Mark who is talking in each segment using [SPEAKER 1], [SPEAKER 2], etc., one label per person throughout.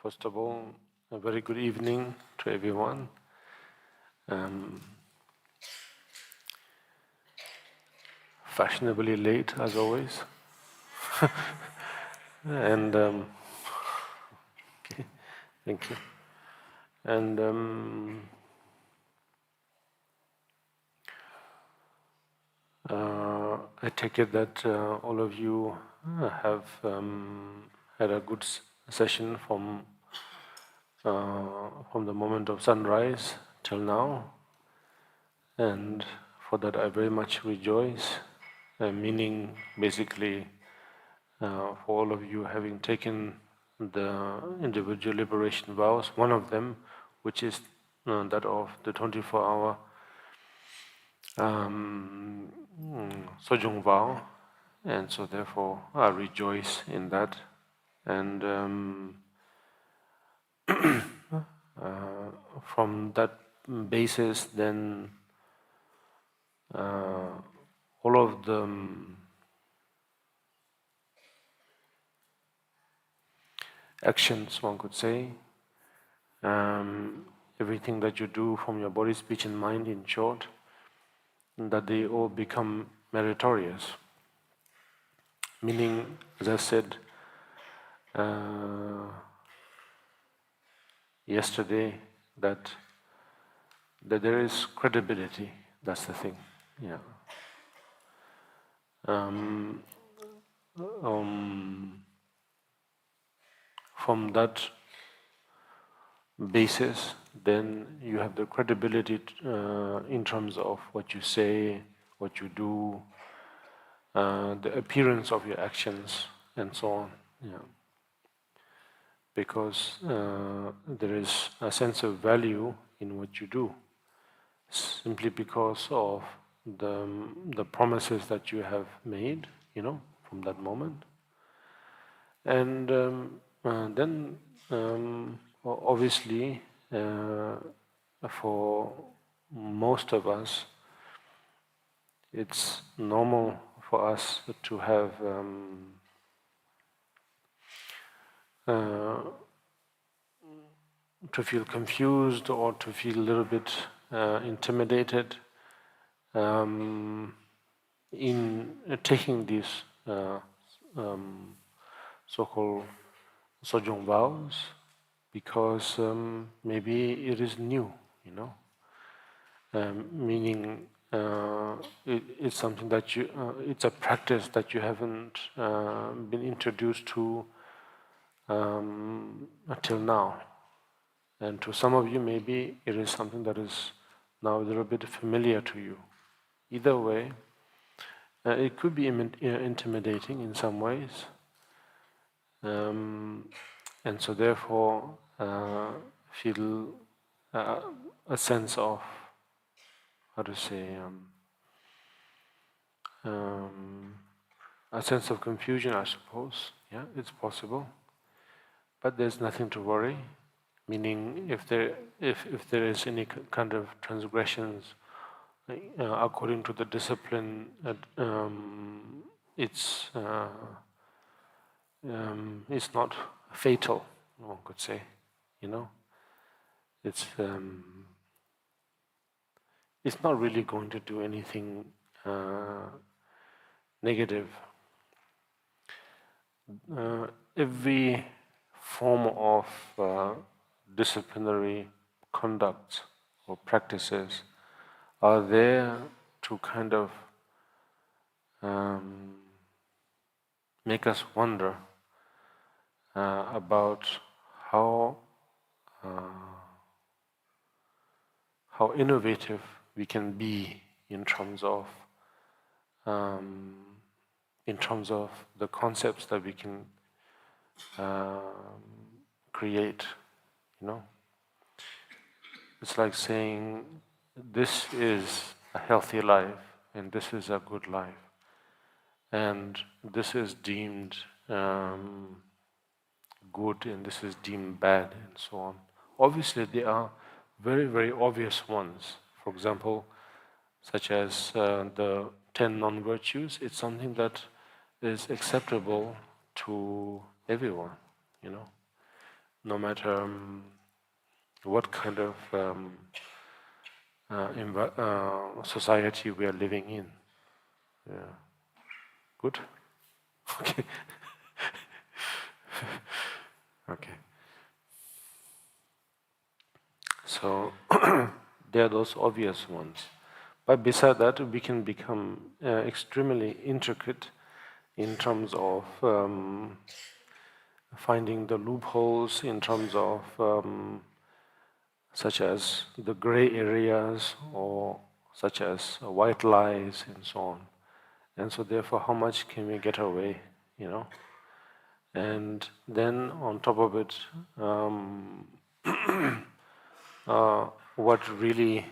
[SPEAKER 1] First of all, a very good evening to everyone. Fashionably late, as always. And okay, thank you. And I take it that all of you have had a good session from the moment of sunrise till now, and for that I very much rejoice. Meaning, basically, for all of you having taken the individual liberation vows, one of them, which is that of the 24-hour Sojong vow, and so therefore I rejoice in that. And from that basis, then all of the actions, one could say, everything that you do from your body, speech and mind, in short, that they all become meritorious. Meaning, as I said yesterday, that there is credibility. That's the thing. Yeah. From that basis, then you have the credibility in terms of what you say, what you do, the appearance of your actions, and so on. Yeah. Because there is a sense of value in what you do, simply because of the promises that you have made, from that moment. And then, obviously, for most of us, it's normal for us to have to feel confused or to feel a little bit intimidated in taking these so-called Sojong vows, because maybe it is new, meaning it's something that it's a practice that you haven't been introduced to until now. And to some of you, maybe it is something that is now a little bit familiar to you. Either way, it could be intimidating in some ways. And so therefore, feel a sense of, how to say, a sense of confusion, I suppose. Yeah, it's possible. But there's nothing to worry. Meaning, if there is any kind of transgressions according to the discipline, it's not fatal, one could say. It's not really going to do anything negative. Every form of disciplinary conduct or practices are there to kind of make us wonder about how innovative we can be in terms of the concepts that we can create. It's like saying, this is a healthy life, and this is a good life, and this is deemed good, and this is deemed bad, and so on. Obviously, there are very, very obvious ones. For example, such as the 10 non-virtues. It's something that is acceptable to everyone, no matter what kind of society we are living in. Yeah. Good? Okay. Okay. So there are those obvious ones. But beside that, we can become extremely intricate in terms of finding the loopholes, in terms of such as the gray areas, or such as white lies and so on. And so therefore, how much can we get away, you know? And then on top of it, what really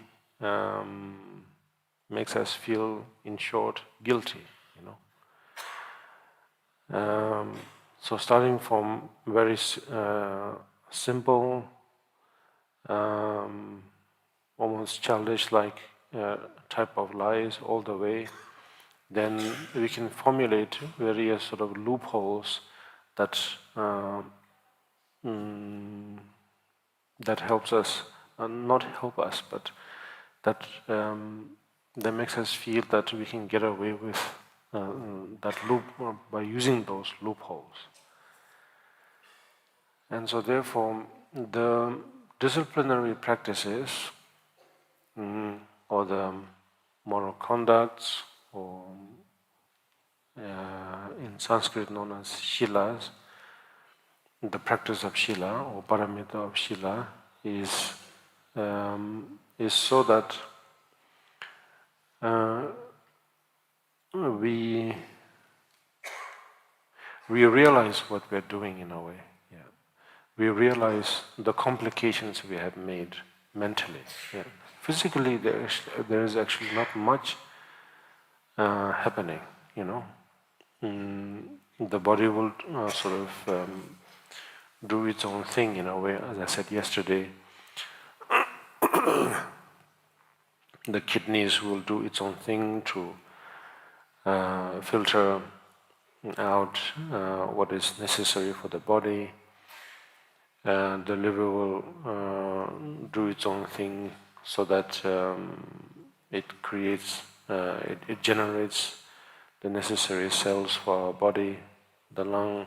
[SPEAKER 1] makes us feel, in short, guilty, you know. So starting from very simple, almost childish-like type of lies all the way, then we can formulate various sort of loopholes that that helps us, not help us, but that that makes us feel that we can get away with that loop by using those loopholes. And so therefore, the disciplinary practices or the moral conducts, or in Sanskrit known as shilas, the practice of shila or paramita of shila is so that we realize what we are doing in a way. Yeah. We realize the complications we have made mentally. Yeah. Physically, there is actually not much happening. You know, the body will sort of do its own thing in a way. As I said yesterday, the kidneys will do its own thing to filter out what is necessary for the body. The liver will do its own thing so that it creates, it generates the necessary cells for our body. The lung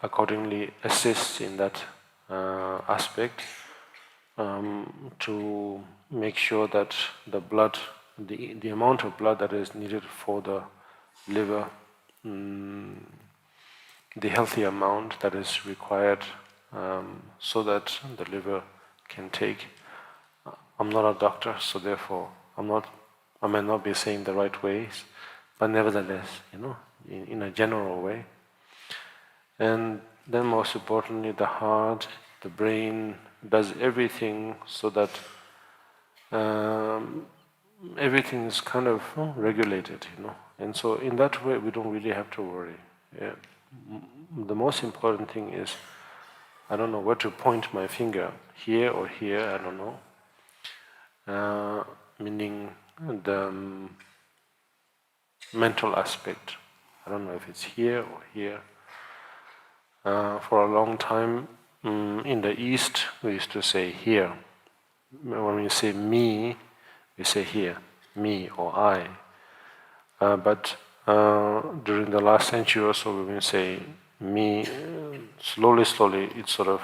[SPEAKER 1] accordingly assists in that aspect to make sure that the blood, the amount of blood that is needed for the liver, the healthy amount that is required so that the liver can take. I'm not a doctor, so therefore I may not be saying the right ways, but nevertheless, you know, in a general way. And then most importantly, the heart, the brain does everything so that everything is kind of regulated, you know. And so in that way, we don't really have to worry. Yeah. The most important thing is, I don't know where to point my finger, here or here, I don't know. Meaning the mental aspect. I don't know if it's here or here. For a long time, in the East, we used to say here. When we say me, we say here, me or I. But during the last century or so, when we say me, slowly, it's sort of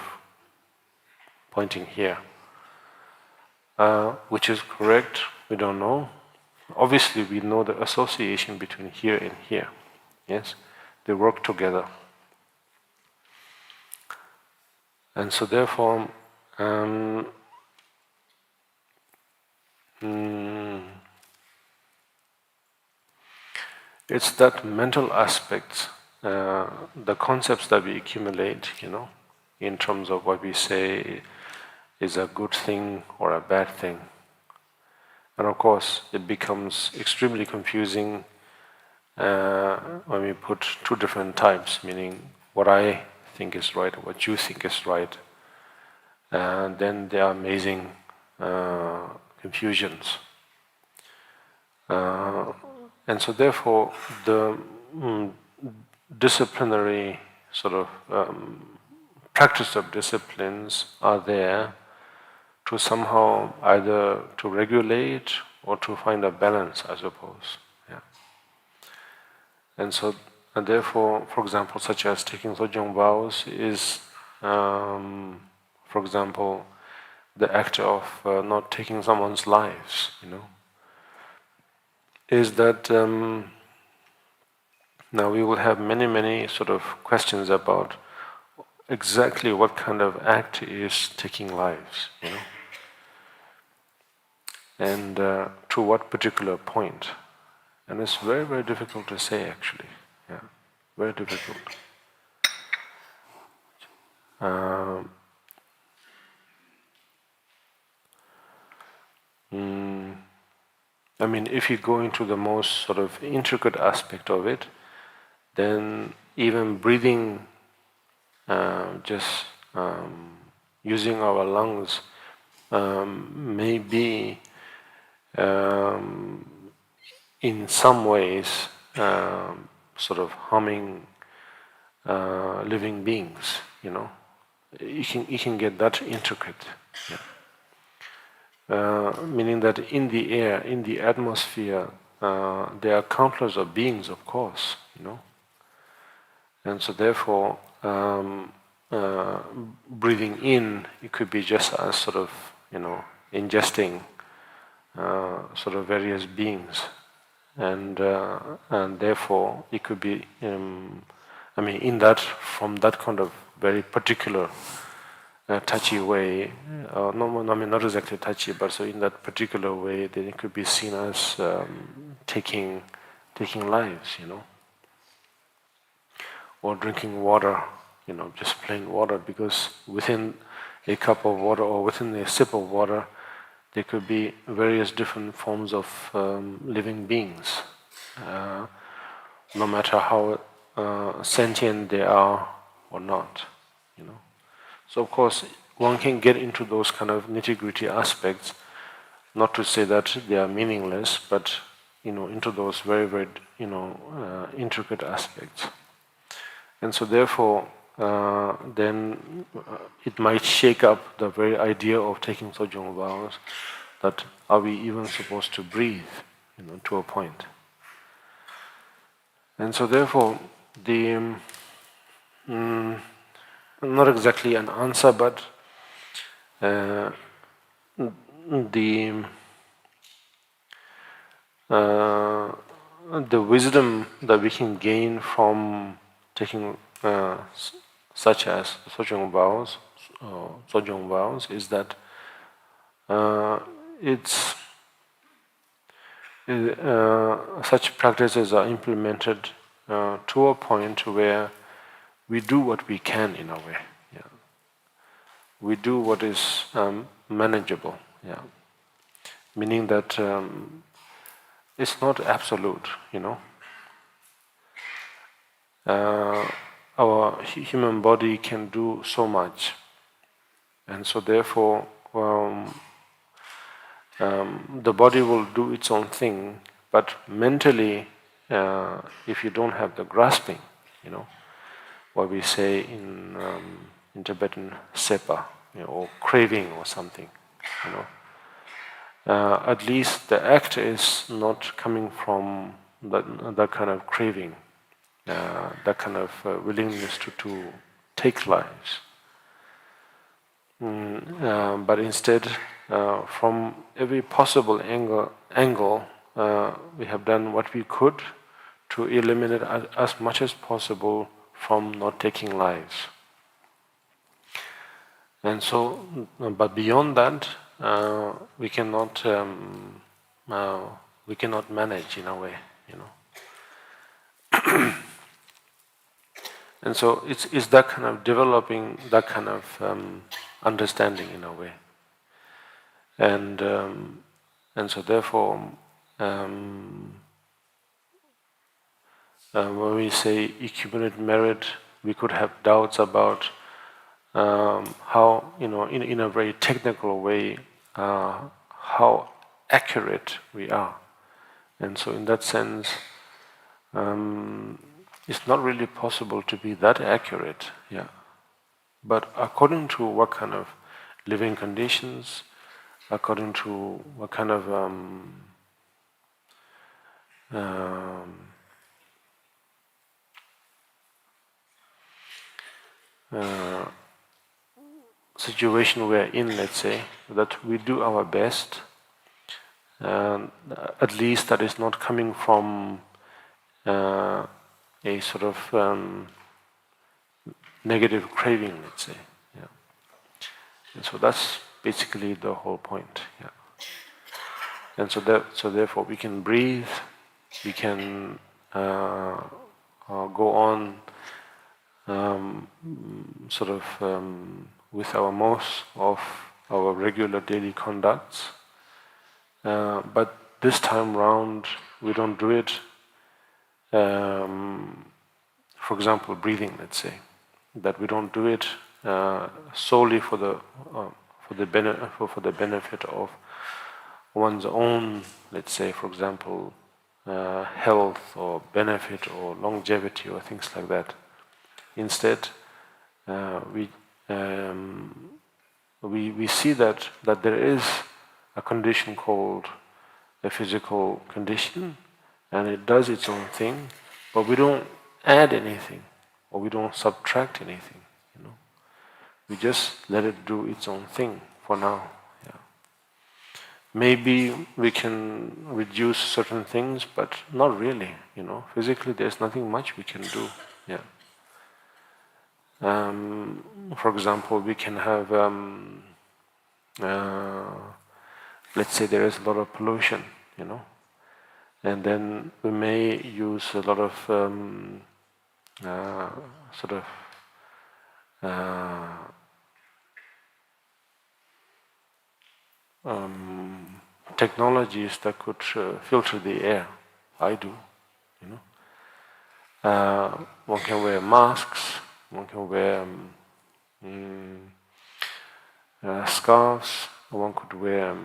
[SPEAKER 1] pointing here. Which is correct, we don't know. Obviously, we know the association between here and here. Yes, they work together. And so therefore, it's that mental aspect, the concepts that we accumulate, you know, in terms of what we say is a good thing or a bad thing. And of course, it becomes extremely confusing when we put two different types, meaning what I think is right, what you think is right. And then there are amazing confusions. And so therefore, the disciplinary sort of practice of disciplines are there to somehow either to regulate or to find a balance, I suppose. Yeah. And therefore, for example, such as taking Sojong vows is, for example, the act of not taking someone's lives, is that now we will have many sort of questions about exactly what kind of act is taking lives, and to what particular point. And it's very difficult to say, actually. Yeah, very difficult. I mean, if you go into the most sort of intricate aspect of it, then even breathing, just using our lungs, may be in some ways sort of harming living beings. You can get that intricate. Yeah. Meaning that in the air, in the atmosphere, there are countless of beings, of course, and so therefore, breathing in, it could be just as sort of, ingesting sort of various beings, and therefore it could be, I mean, from that kind of very particular touchy way, not exactly touchy, but so in that particular way, then it could be seen as taking lives, or drinking water, just plain water, because within a cup of water or within a sip of water, there could be various different forms of living beings, no matter how sentient they are or not, So of course, one can get into those kind of nitty-gritty aspects, not to say that they are meaningless, but into those very intricate aspects. And so therefore, then it might shake up the very idea of taking Sojong vows, that are we even supposed to breathe, to a point. And so therefore, the not exactly an answer, but the wisdom that we can gain from taking such as Sojong vows, is that such practices are implemented to a point where we do what we can in a way. Yeah. We do what is manageable. Yeah. Meaning that it's not absolute. Our human body can do so much, and so therefore the body will do its own thing. But mentally, if you don't have the grasping, what we say in Tibetan sepa, or craving or something, at least the act is not coming from that kind of craving, that kind of willingness to take lives. But instead, from every possible angle, we have done what we could to eliminate as much as possible from not taking lives. And so, but beyond that, we cannot manage in a way, And so it's that kind of developing that kind of understanding in a way, and so therefore, when we say accumulate merit, we could have doubts about how, in a very technical way, how accurate we are. And so in that sense, it's not really possible to be that accurate, yeah. But according to what kind of living conditions, according to what kind of um, uh, situation we're in, let's say, that we do our best, and at least that is not coming from a sort of negative craving, let's say. Yeah. And so that's basically the whole point. Yeah. And so therefore we can breathe, we can go on sort of with our most of our regular daily conducts. But this time round, we don't do it. For example, breathing. Let's say that we don't do it solely for the benefit of one's own. Let's say, for example, health or benefit or longevity or things like that. Instead, we see that there is a condition called a physical condition, and it does its own thing, but we don't add anything or we don't subtract anything. We just let it do its own thing for now. Yeah. Maybe we can reduce certain things, but not really. Physically, there's nothing much we can do. Yeah. For example, we can have, let's say there is a lot of pollution, and then we may use a lot of sort of technologies that could filter the air. I do, one can wear masks, one can wear scarves, one could wear,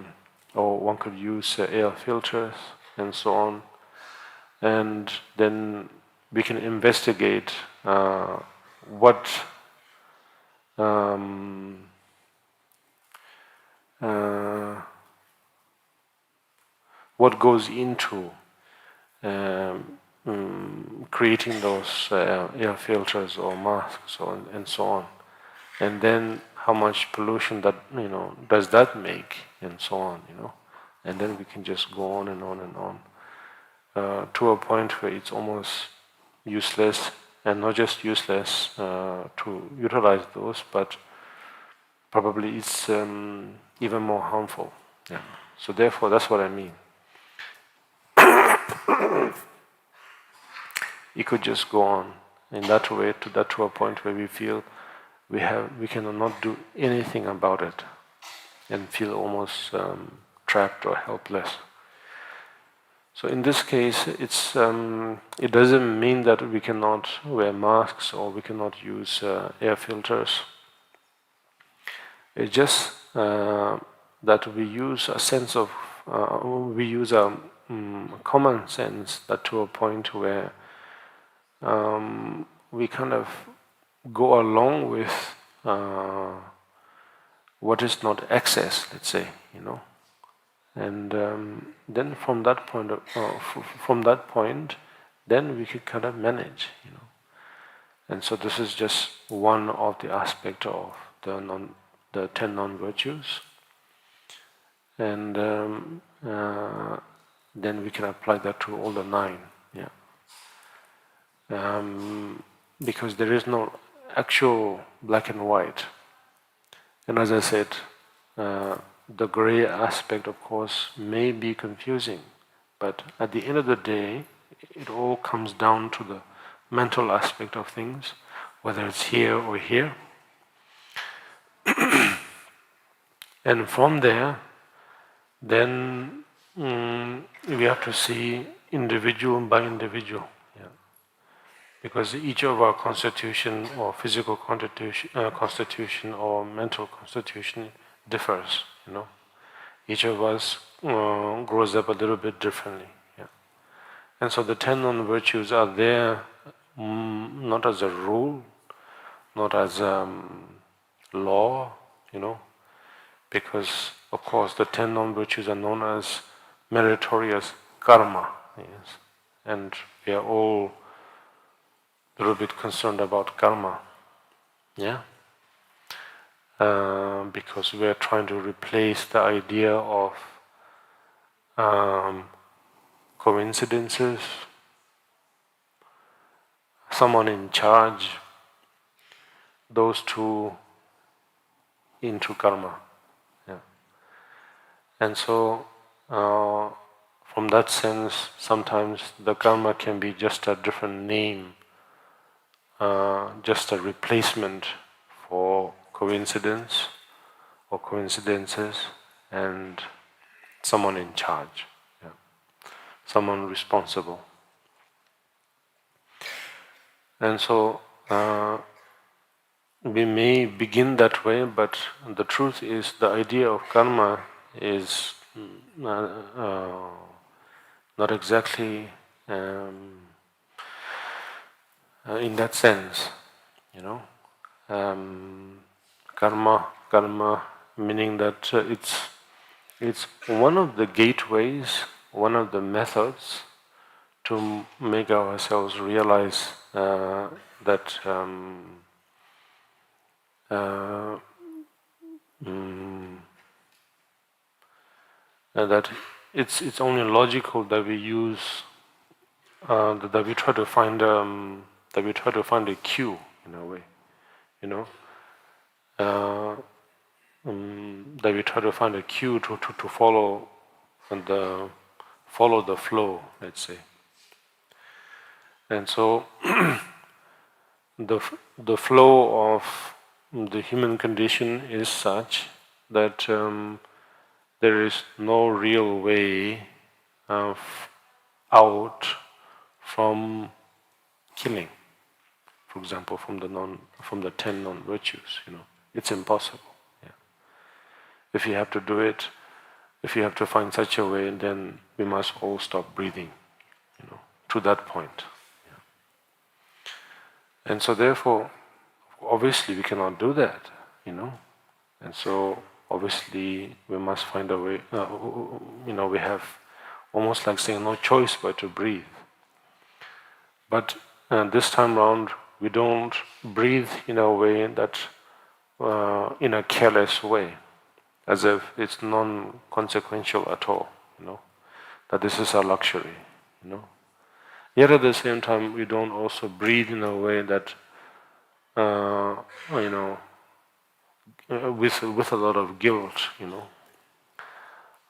[SPEAKER 1] or one could use air filters and so on. And then we can investigate what goes into creating those air filters or masks and so on, and then how much pollution that does that make, and so on, and then we can just go on and on and on to a point where it's almost useless, and not just useless to utilize those, but probably it's even more harmful. Yeah. So therefore, that's what I mean. It could just go on in that way to a point where we feel we cannot do anything about it, and feel almost trapped or helpless. So in this case, it doesn't mean that we cannot wear masks or we cannot use air filters. It's just that we use a sense of we use a common sense that to a point where we kind of go along with what is not excess, let's say, and then from that point, then we can kind of manage, And so this is just one of the aspects of the 10 non-virtues, and then we can apply that to all the 9. Yeah. Because there is no actual black and white. And as I said, the gray aspect, of course, may be confusing, but at the end of the day, it all comes down to the mental aspect of things, whether it's here or here. And from there, then we have to see individual by individual. Because each of our constitution or physical constitution or mental constitution differs, Each of us grows up a little bit differently. Yeah. And so the 10 non-virtues are there not as a rule, not as law, because of course the 10 non-virtues are known as meritorious karma, yes, and we are all a little bit concerned about karma, yeah, because we are trying to replace the idea of coincidences, someone in charge, those two into karma. Yeah. And so, from that sense, sometimes the karma can be just a different name, just a replacement for coincidence or coincidences and someone in charge, yeah. Someone responsible. And so, we may begin that way, but the truth is the idea of karma is not exactly in that sense, karma meaning that it's one of the gateways, one of the methods to make ourselves realize that that it's only logical that we use that we try to find a cue in a way, that we try to find a cue to follow the flow, let's say. And so the flow of the human condition is such that there is no real way out from killing. For example, from the 10 non-virtues, it's impossible. Yeah. If you have to do it, if you have to find such a way, then we must all stop breathing, to that point. Yeah. And so therefore, obviously we cannot do that, and so obviously we must find a way, we have almost like saying no choice but to breathe. But this time round, we don't breathe in a way that, in a careless way, as if it's non-consequential at all, that this is a luxury, Yet at the same time, we don't also breathe in a way that, with a lot of guilt,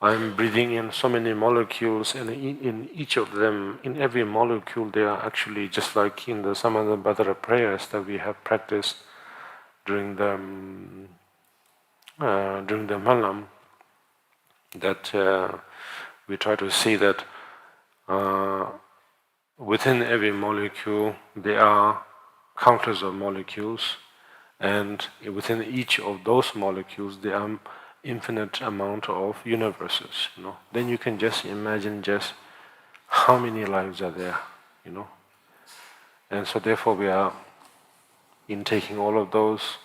[SPEAKER 1] I'm breathing in so many molecules, and in each of them, in every molecule, they are actually just like in the Samadhi prayers that we have practiced during the Malam, that we try to see that within every molecule there are countless of molecules, and within each of those molecules there are infinite amount of universes, Then you can just imagine just how many lives are there, And so therefore we are intaking all of those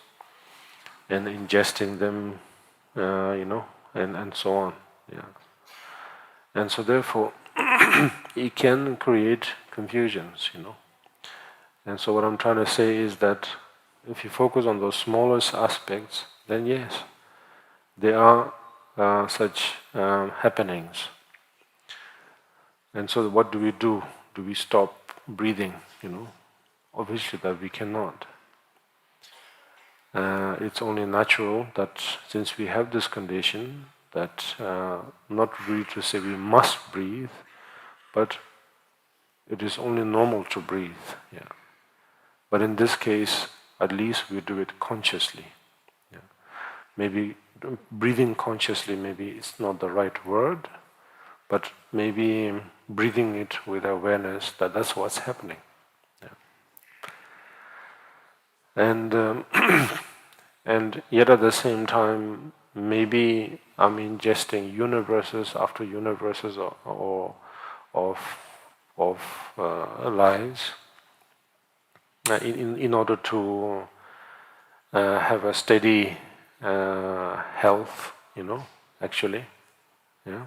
[SPEAKER 1] and ingesting them, and so on, yeah. And so therefore it can create confusions, And so what I'm trying to say is that if you focus on those smallest aspects, then yes, there are such happenings. And so what do we do? Do we stop breathing? Obviously that we cannot. It's only natural that since we have this condition, that not really to say we must breathe, but it is only normal to breathe. Yeah. But in this case, at least we do it consciously. Yeah. Maybe breathing consciously, maybe it's not the right word, but maybe breathing it with awareness that that's what's happening. Yeah. And and yet at the same time, maybe I'm ingesting universes after universes of lives, in order to have a steady health, actually, yeah.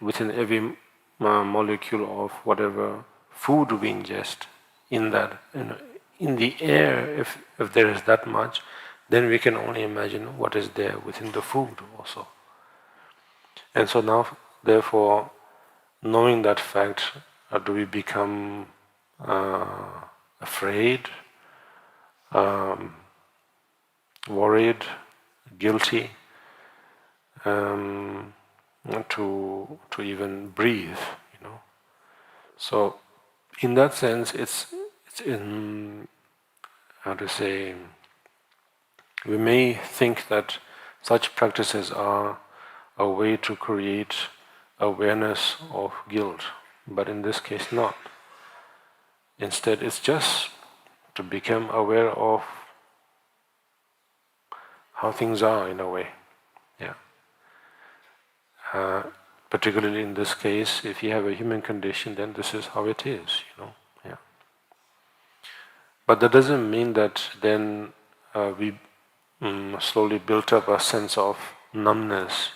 [SPEAKER 1] Within every molecule of whatever food we ingest, in that, in the air, if there is that much, then we can only imagine what is there within the food also. And so now, therefore, knowing that fact, do we become afraid, worried, guilty to even breathe, So, in that sense, it's in, how to say, we may think that such practices are a way to create awareness of guilt, but in this case not. Instead, it's just to become aware of how things are in a way. Yeah. Particularly in this case, if you have a human condition, then this is how it is, Yeah. But that doesn't mean that then we slowly built up a sense of numbness,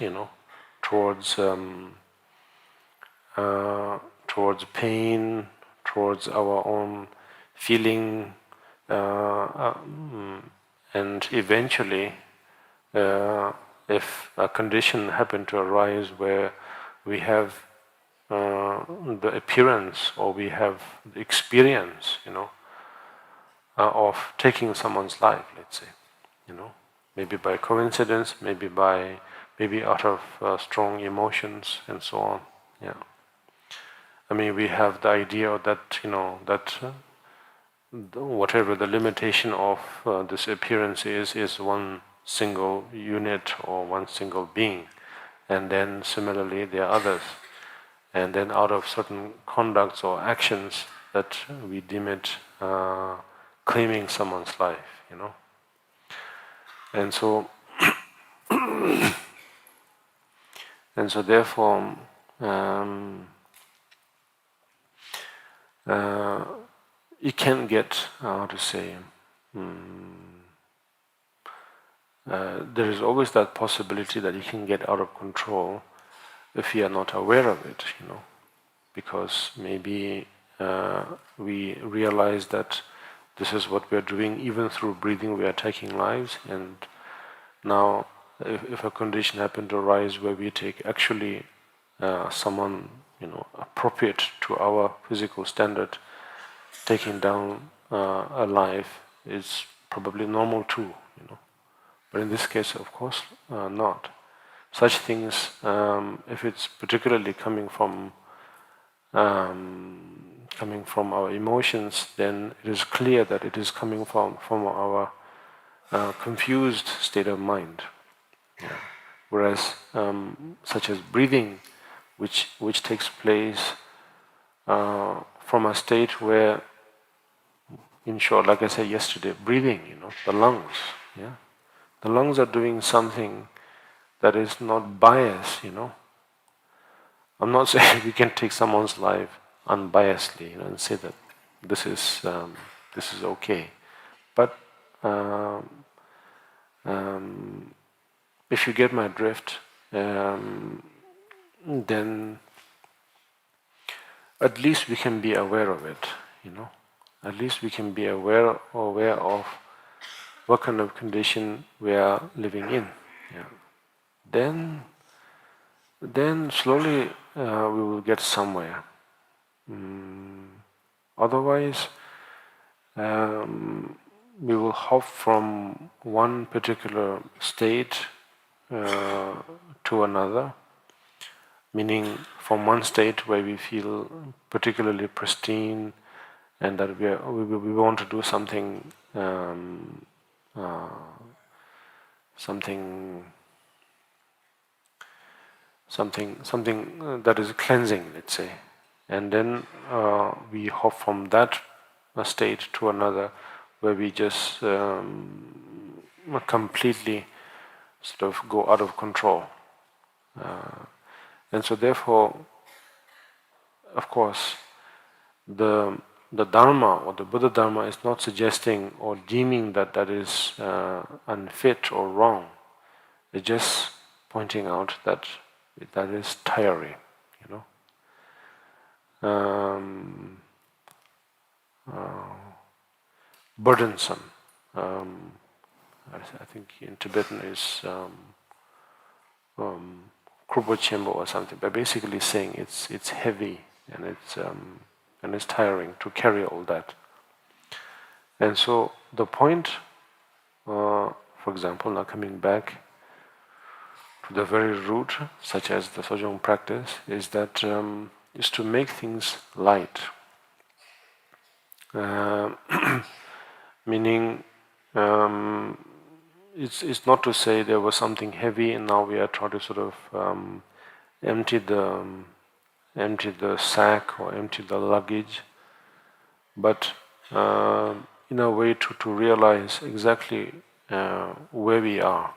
[SPEAKER 1] towards towards pain, towards our own feeling, and eventually, if a condition happened to arise where we have the appearance or we have the experience, of taking someone's life, let's say, maybe by coincidence, maybe out of strong emotions and so on. Yeah. I mean, we have the idea that whatever the limitation of this appearance is one single unit or one single being, and then similarly there are others, and then out of certain conducts or actions that we deem it claiming someone's life, and so and so therefore it can get, how to say, there is always that possibility that it can get out of control if we are not aware of it, because maybe we realize that this is what we are doing, even through breathing we are taking lives, and now if a condition happened to arise where we take actually someone appropriate to our physical standard, taking down a life is probably normal too, but in this case, of course, not. Such things, if it's particularly coming from our emotions, then it is clear that it is coming from our confused state of mind. Yeah. Whereas, such as breathing, which takes place from a state where, in short, like I said yesterday, breathing, the lungs, yeah, the lungs are doing something that is not biased, I'm not saying we can take someone's life unbiasedly, and say that this is okay, but if you get my drift, then at least we can be aware of it, At least we can be aware of what kind of condition we are living in. Yeah. Then slowly we will get somewhere. Otherwise, we will hop from one particular state to another, meaning from one state where we feel particularly pristine and that we want to do something something that is cleansing, let's say, and then we hop from that state to another where we just completely sort of go out of control, and so therefore, of course, the Dharma or the Buddha Dharma is not suggesting or deeming that that is unfit or wrong. It's just pointing out that that is tiring, um, burdensome. I think in Tibetan is Krupa Chenpo or something, but basically saying it's heavy and it's tiring to carry all that. And so the point, for example, now coming back to the very root, such as the Sojong practice, is that is to make things light. Meaning, it's not to say there was something heavy and now we are trying to sort of empty the sack or empty the luggage, but in a way to realize exactly where we are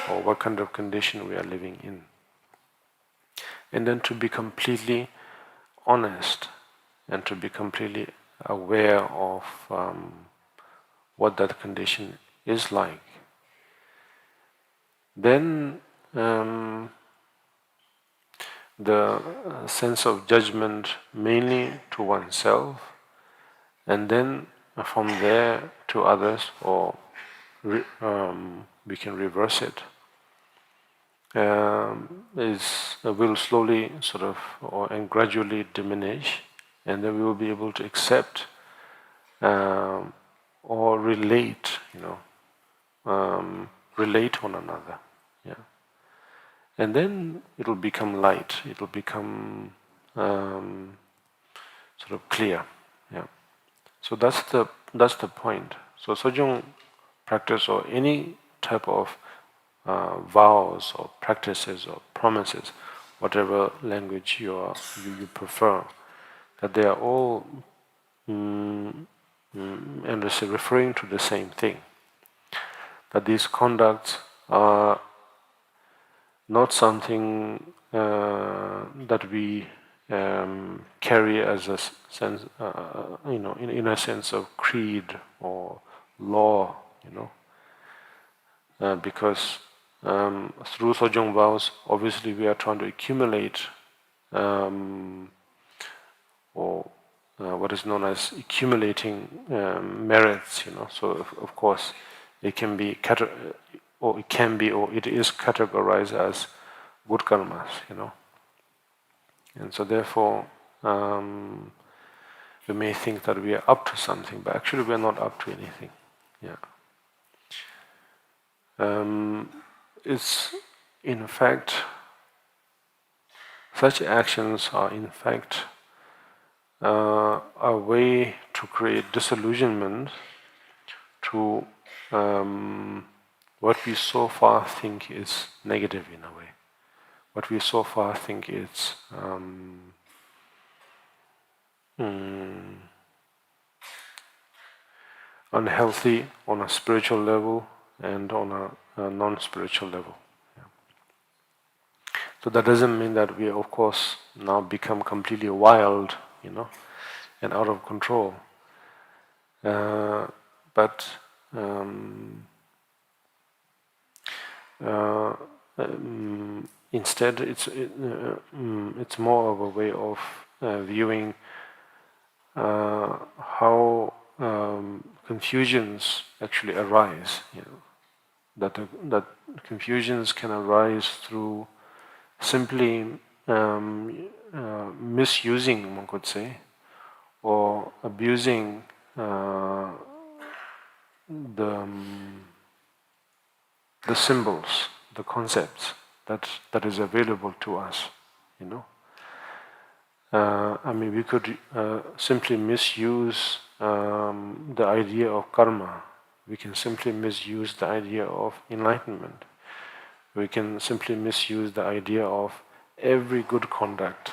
[SPEAKER 1] or what kind of condition we are living in, and then to be completely honest and to be completely aware of what that condition is like. Then the sense of judgment mainly to oneself, and then from there to others, or we can reverse it, will slowly sort of and gradually diminish, and then we will be able to accept or relate, relate one another, and then it will become light. It will become sort of clear, So that's the point. So Sojong practice or any type of vows or practices or promises, whatever language you prefer, that they are all and referring to the same thing. That these conducts are not something that we carry as a sense, in a sense of creed or law, because through Sojong vows, obviously we are trying to accumulate or what is known as accumulating merits, So of course, it can be or it is categorized as good karmas, And so therefore, we may think that we are up to something, but actually we are not up to anything. It's in fact, such actions are in fact a way to create disillusionment to what we so far think is negative in a way. What we so far think is unhealthy on a spiritual level and on a non-spiritual level. So that doesn't mean that we, of course, now become completely wild, and out of control. But instead, it's more of a way of viewing how confusions actually arise. That confusions can arise through simply misusing, one could say, or abusing the symbols, the concepts that is available to us, we could simply misuse the idea of karma. We can simply misuse the idea of enlightenment. We can simply misuse the idea of every good conduct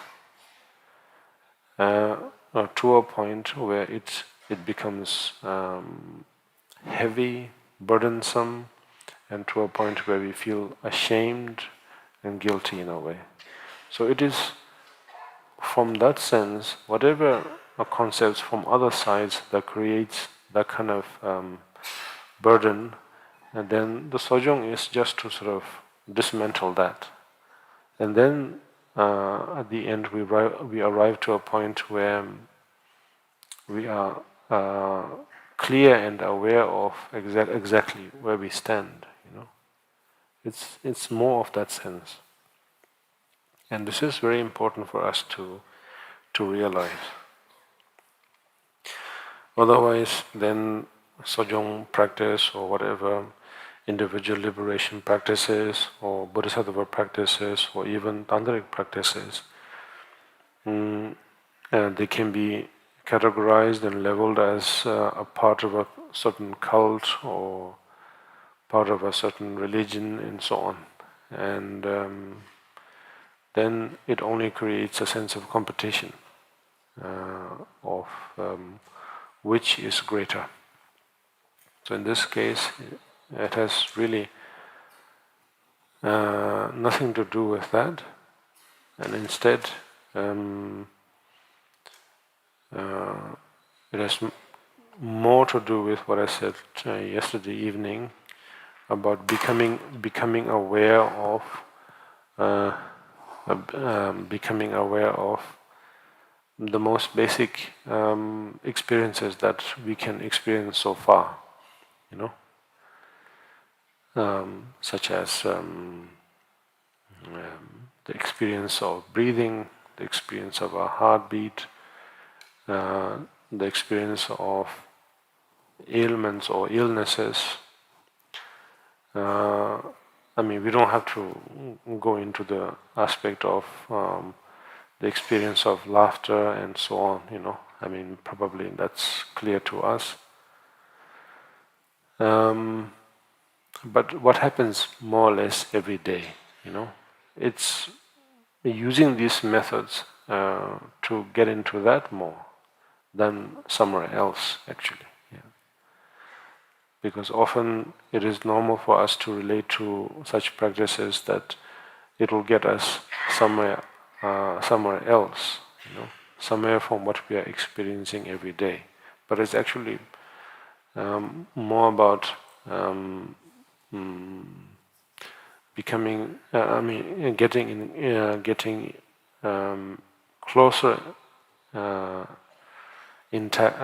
[SPEAKER 1] to a point where it becomes heavy, burdensome, and to a point where we feel ashamed and guilty in a way. So it is from that sense, whatever concepts from other sides that creates that kind of burden, and then the sojong is just to sort of dismantle that. And then at the end we arrive to a point where we are clear and aware of exactly where we stand. It's more of that sense, and this is very important for us to realize. Otherwise, then sojong practice or whatever individual liberation practices or bodhisattva practices or even tantric practices, they can be categorized and leveled as a part of a certain cult or part of a certain religion and so on. And then it only creates a sense of competition of which is greater. So in this case, it has really nothing to do with that, and instead it has more to do with what I said yesterday evening about becoming aware of the most basic experiences that we can experience so far, such as the experience of breathing, the experience of our heartbeat, the experience of ailments or illnesses. We don't have to go into the aspect of the experience of laughter and so on, probably that's clear to us. But what happens more or less every day, it's using these methods to get into that more than somewhere else, actually. Because often it is normal for us to relate to such practices that it will get us somewhere else, somewhere from what we are experiencing every day. But it's actually more about getting closer in touch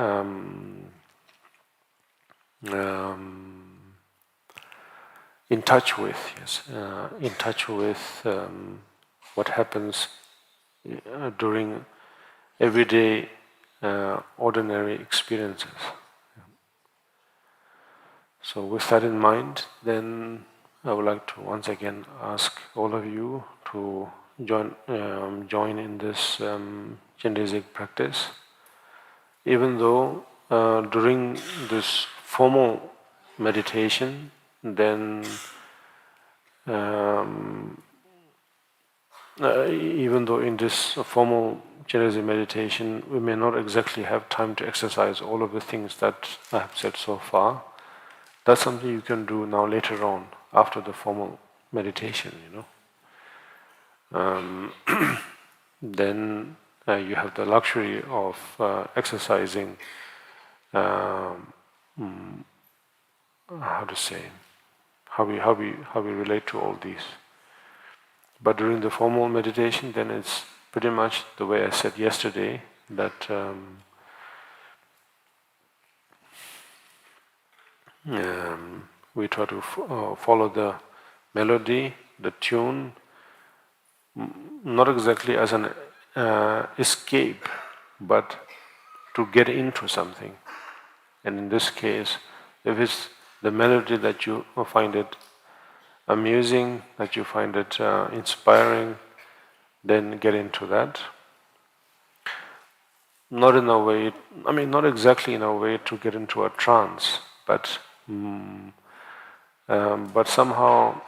[SPEAKER 1] with what happens during everyday ordinary experiences. So with that in mind, then I would like to once again ask all of you to join in this Chenrezig practice, even though during this formal meditation, then even though in this formal Chenrezig meditation we may not exactly have time to exercise all of the things that I have said so far, that's something you can do now later on after the formal meditation, Then you have the luxury of exercising how we relate to all these. But during the formal meditation, then it's pretty much the way I said yesterday, that we try to follow the melody, the tune, not exactly as an escape, but to get into something. And in this case, if it's the melody that you find it amusing, that you find it inspiring, then get into that. Not in a way, not exactly in a way to get into a trance, but somehow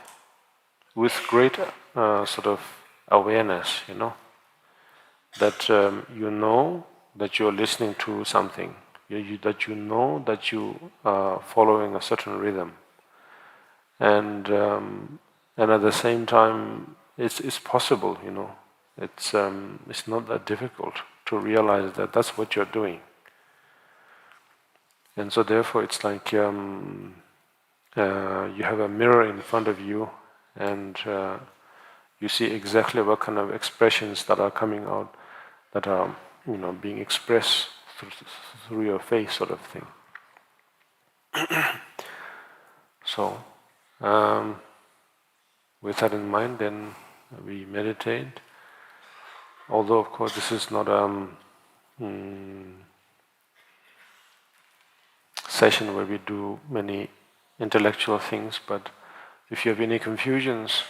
[SPEAKER 1] with great sort of awareness, that that you're listening to something, that you are following a certain rhythm, and at the same time it's possible, it's not that difficult to realize that that's what you're doing. And so therefore it's like you have a mirror in front of you, and you see exactly what kind of expressions that are coming out, that are being expressed through your face, sort of thing. So with that in mind, then we meditate. Although of course this is not a session where we do many intellectual things, but if you have any confusions,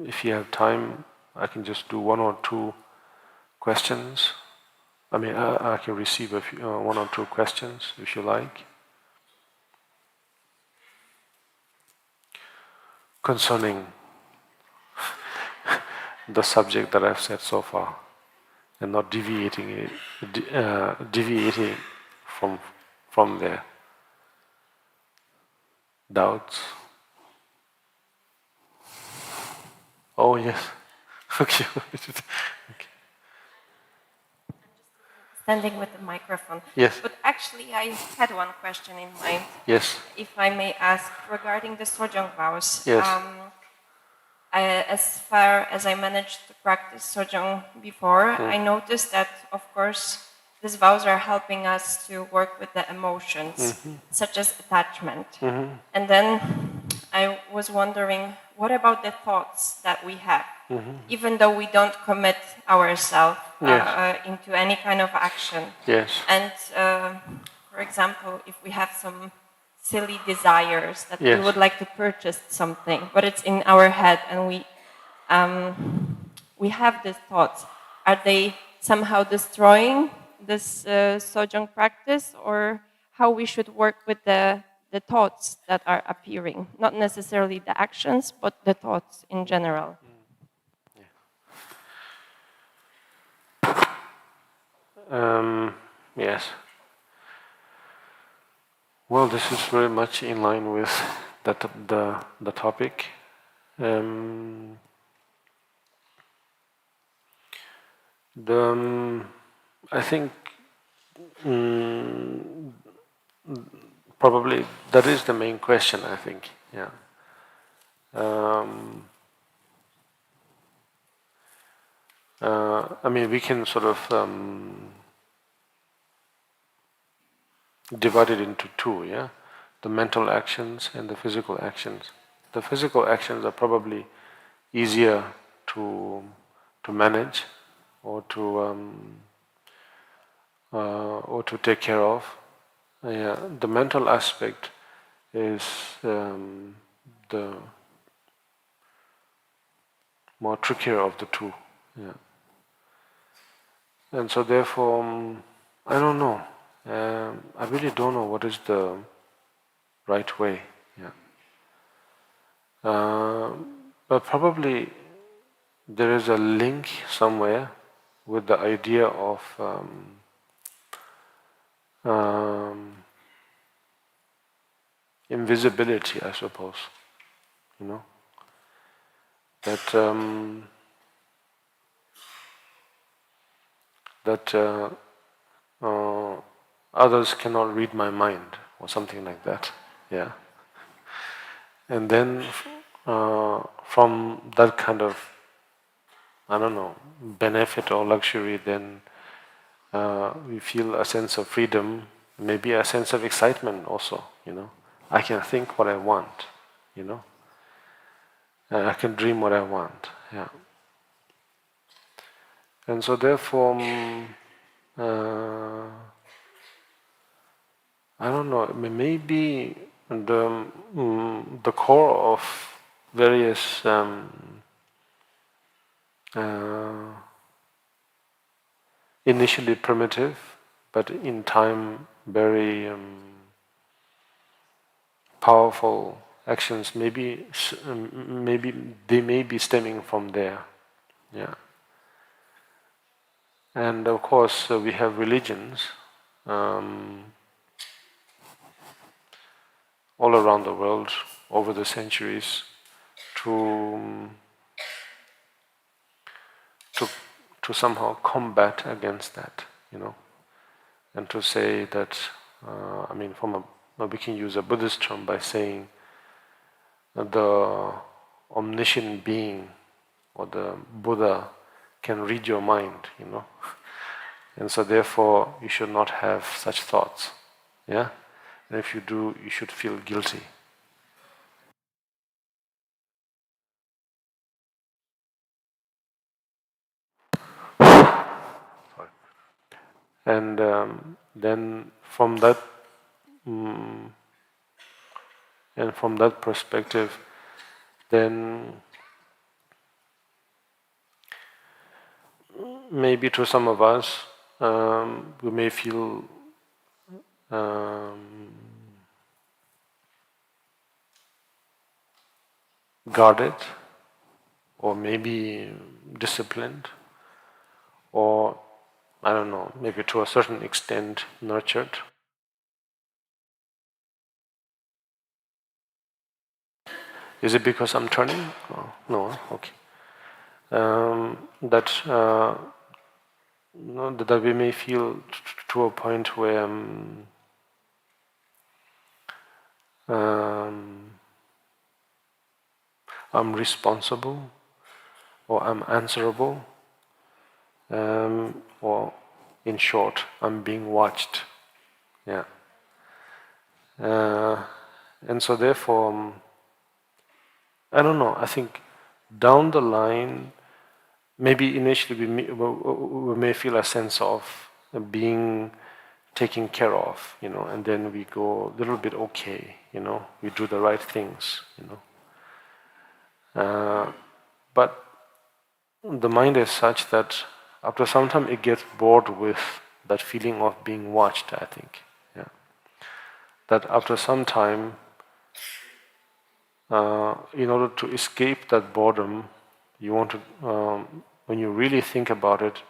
[SPEAKER 1] if you have time, I can just do one or two questions. I mean, I can receive one or two questions if you like, concerning the subject that I've said so far, and not deviating from there. Doubts? Oh yes. Okay. Okay.
[SPEAKER 2] Standing with the microphone.
[SPEAKER 1] Yes.
[SPEAKER 2] But actually, I had one question in mind.
[SPEAKER 1] Yes.
[SPEAKER 2] If I may ask, regarding the Sojong vows.
[SPEAKER 1] Yes.
[SPEAKER 2] As far as I managed to practice Sojong before, I noticed that, of course, these vows are helping us to work with the emotions, such as attachment. And then I was wondering, what about the thoughts that we have? Even though we don't commit ourselves into any kind of action.
[SPEAKER 1] Yes.
[SPEAKER 2] And, for example, if we have some silly desires that we would like to purchase something, but it's in our head, and we have these thoughts. Are they somehow destroying this Sojong practice, or how we should work with the thoughts that are appearing? Not necessarily the actions, but the thoughts in general.
[SPEAKER 1] Yes. Well, this is very much in line with the topic. I think probably that is the main question, I think. Yeah. I mean, we can sort of divide it into two, yeah? The mental actions and the physical actions. The physical actions are probably easier to manage or to take care of. Yeah, the mental aspect is the more trickier of the two. Yeah. And so therefore, I don't know. I really don't know what is the right way. Yeah. But probably there is a link somewhere with the idea of invisibility, I suppose. You know, that others cannot read my mind, or something like that. Yeah. And then from that kind of, I don't know, benefit or luxury, then we feel a sense of freedom, maybe a sense of excitement also, you know. I can think what I want, you know. I can dream what I want, yeah. And so therefore, I don't know, maybe the core of various initially primitive, but in time very powerful actions, maybe they may be stemming from there. Yeah. And of course we have religions all around the world over the centuries to to somehow combat against that, and to say that, we can use a Buddhist term by saying the omniscient being or the Buddha can read your mind, and so therefore you should not have such thoughts, yeah? And if you do, you should feel guilty. And then from that perspective, then maybe to some of us, we may feel guarded, or maybe disciplined, or I don't know, maybe to a certain extent nurtured. Is it because I'm turning? Oh, no, okay. That we may feel to a point where I'm responsible, or I'm answerable, or in short, I'm being watched. Yeah. And so therefore, I don't know, I think down the line, maybe initially we may feel a sense of being taken care of, and then we go a little bit okay, we do the right things, but the mind is such that after some time it gets bored with that feeling of being watched, I think. Yeah. That after some time, in order to escape that boredom, you want to, when you really think about it,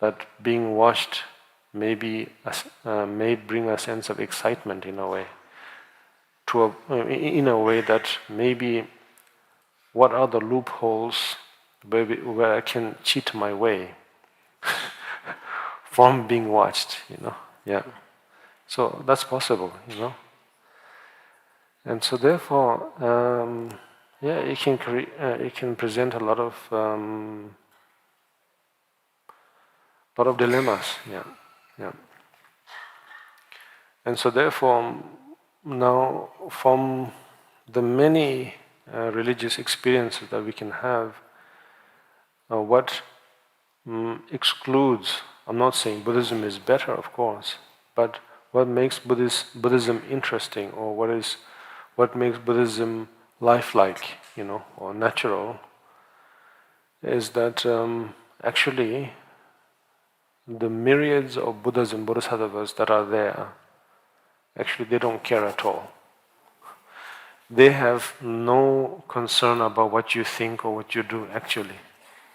[SPEAKER 1] that being watched may bring a sense of excitement in a way, in a way that maybe what are the loopholes where I can cheat my way from being watched, yeah. So that's possible, and so therefore, yeah, it can present a lot of dilemmas, yeah, yeah. And so therefore, now from the many religious experiences that we can have, what excludes, I'm not saying Buddhism is better, of course, but what makes Buddhism interesting, or what makes Buddhism lifelike, or natural, is that actually the myriads of Buddhas and Bodhisattvas that are there, actually they don't care at all. They have no concern about what you think or what you do, actually.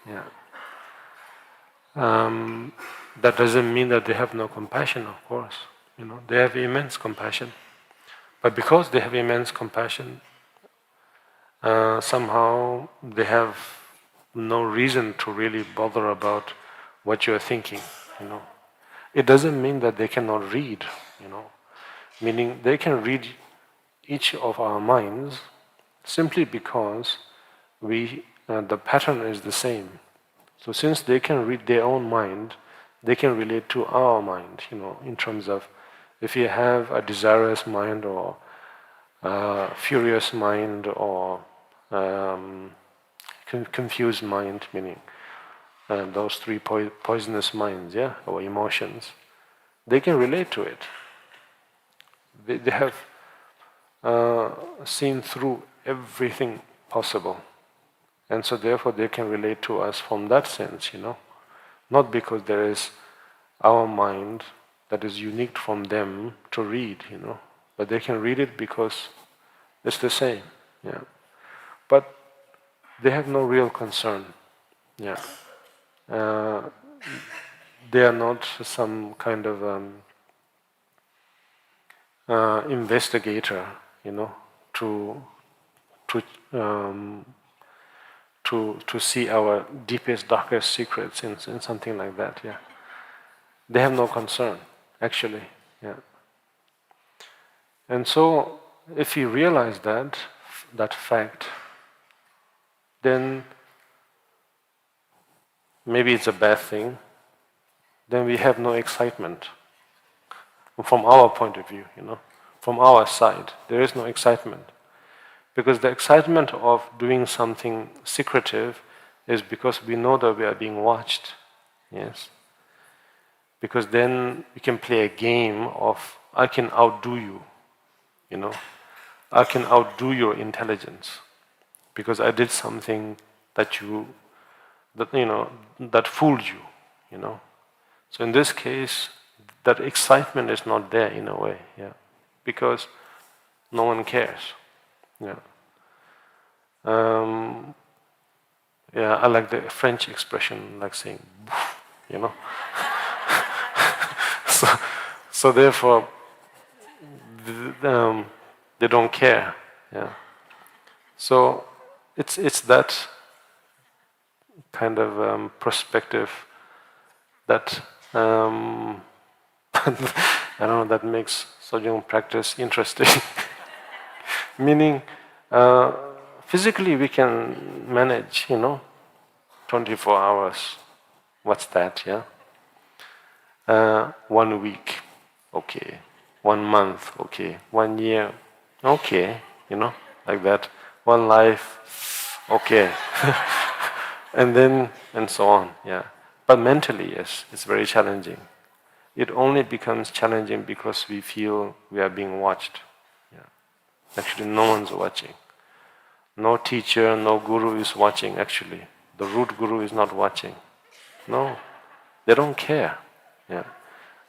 [SPEAKER 1] Yeah. That doesn't mean that they have no compassion, of course. They have immense compassion. But because they have immense compassion, somehow they have no reason to really bother about what you're thinking, It doesn't mean that they cannot read, Meaning they can read each of our minds simply because the pattern is the same. So since they can read their own mind, they can relate to our mind, in terms of if you have a desirous mind or a furious mind or confused mind, meaning those three poisonous minds, yeah, or emotions, they can relate to it. They have seen through everything possible. And so therefore they can relate to us from that sense, Not because there is our mind that is unique from them to read, But they can read it because it's the same, yeah. But they have no real concern, yeah. They are not some kind of investigator, to to see our deepest, darkest secrets in something like that. Yeah, they have no concern, actually. Yeah, and so if we realize that fact, then maybe it's a bad thing. Then we have no excitement. From our point of view, from our side, there is no excitement. Because the excitement of doing something secretive is because we know that we are being watched. Yes. Because then we can play a game of, I can outdo you, I can outdo your intelligence. Because I did something that that fooled you. So in this case, that excitement is not there in a way, yeah, because no one cares, yeah. Yeah, I like the French expression, like saying, "Bouf," so therefore, they don't care, yeah. So it's that kind of perspective that I don't know, that makes Sojong practice interesting. Meaning, physically we can manage, 24 hours. What's that, yeah? 1 week, okay. 1 month, okay. 1 year, okay, like that. 1 life, okay. and so on, yeah. But mentally, yes, it's very challenging. It only becomes challenging because we feel we are being watched. Yeah. Actually, no one's watching. No teacher, no guru is watching, actually. The root guru is not watching. No, they don't care. Yeah.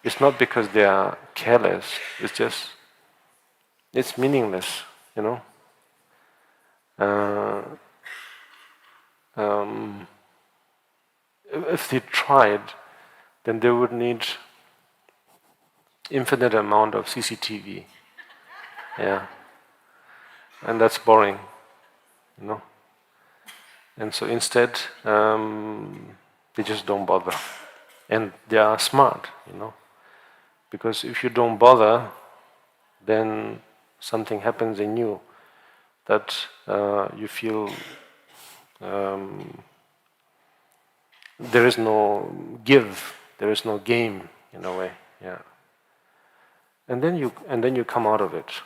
[SPEAKER 1] It's not because they are careless, it's just, it's meaningless, Uh, if they tried, then they would need infinite amount of CCTV. Yeah. And that's boring, And so instead, they just don't bother. And they are smart, Because if you don't bother, then something happens in you that you feel there is no give, there is no game in a way, yeah. And then you come out of it,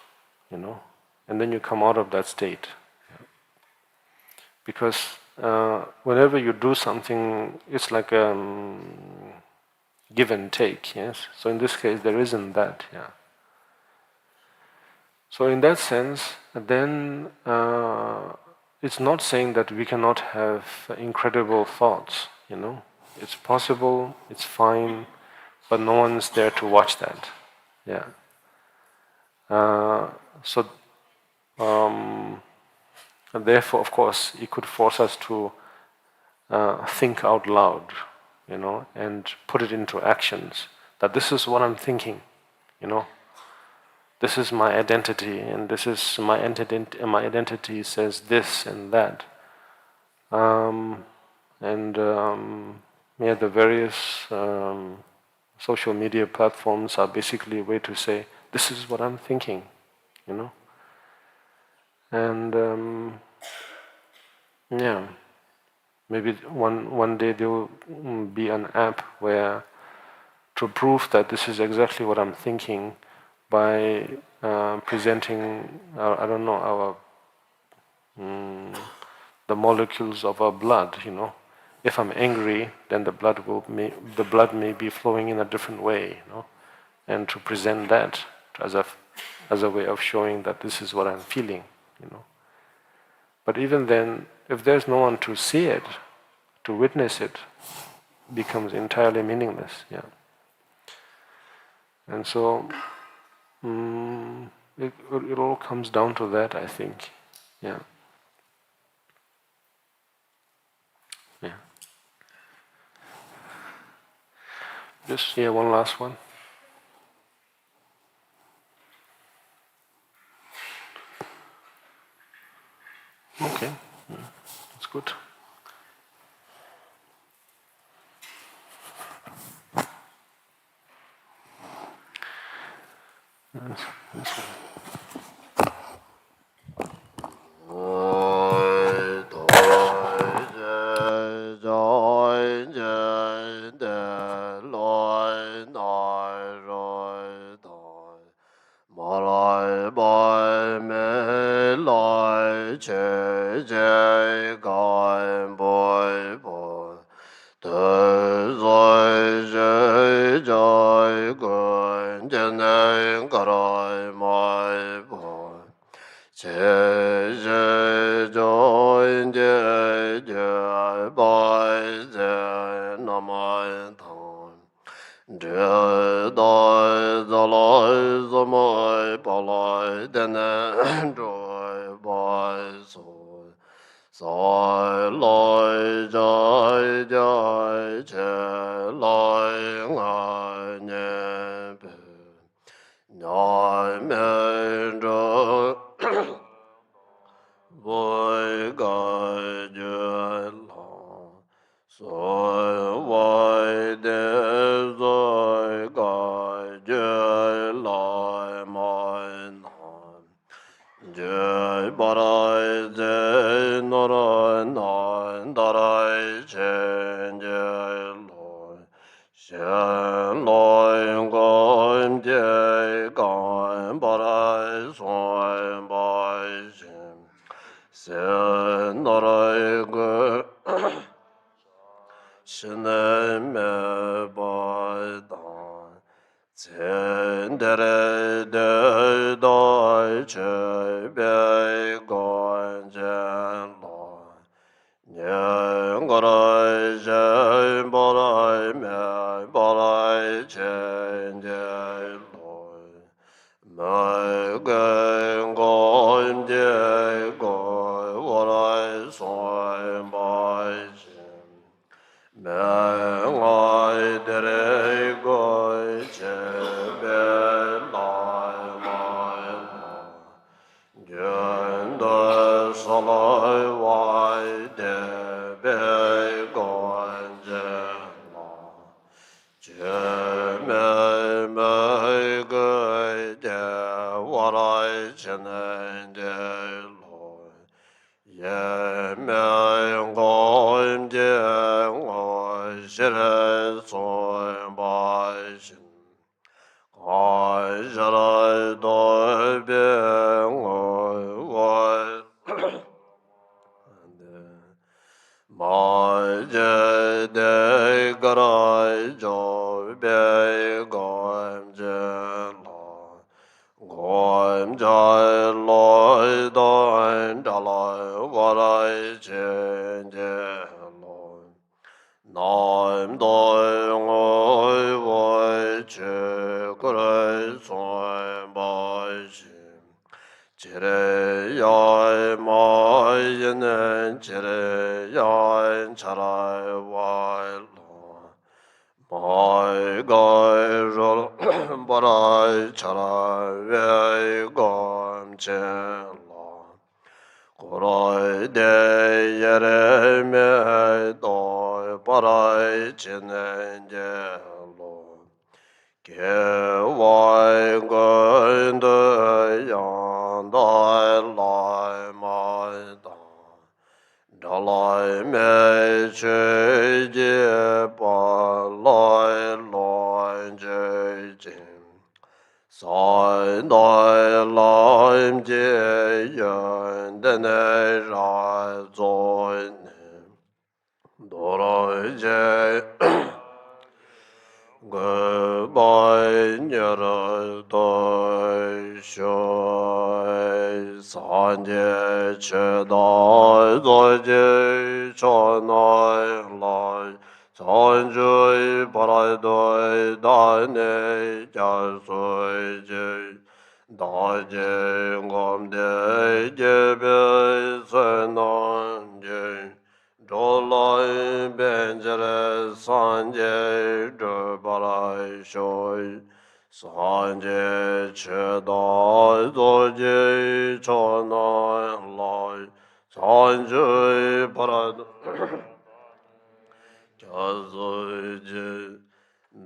[SPEAKER 1] And then you come out of that state. Yeah. Because whenever you do something, it's like give and take, yes. So in this case, there isn't that, yeah. So in that sense, then it's not saying that we cannot have incredible thoughts, It's possible, it's fine, but no one's there to watch that, yeah. So therefore, of course, it could force us to think out loud, and put it into actions. That this is what I'm thinking, This is my identity, and this is my identity. My identity says this and that, yeah, the various social media platforms are basically a way to say this is what I'm thinking, And yeah, maybe one day there will be an app where to prove that this is exactly what I'm thinking by presenting, I don't know, our the molecules of our blood. If I'm angry, then the blood may be flowing in a different way. And to present that as a way of showing that this is what I'm feeling. But even then, if there's no one to see it, to witness it, becomes entirely meaningless. Yeah. And so it all comes down to that, I think. Yeah. Yeah. Just one last one. Okay, that's good.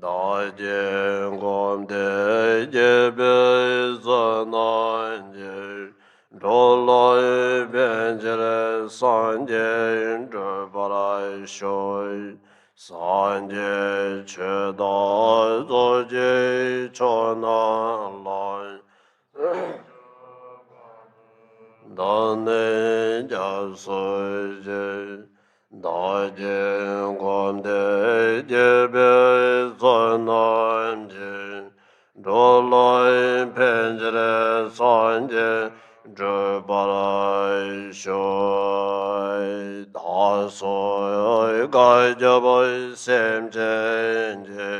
[SPEAKER 3] Dorje gom de jebe zananje doloi benjere sanje drbarai shoi sanje cheda dorje chona lai dane jasuje Dorje gom de jebe zananje doloi benjere sanje drbarai shoi daso gajabo semjenje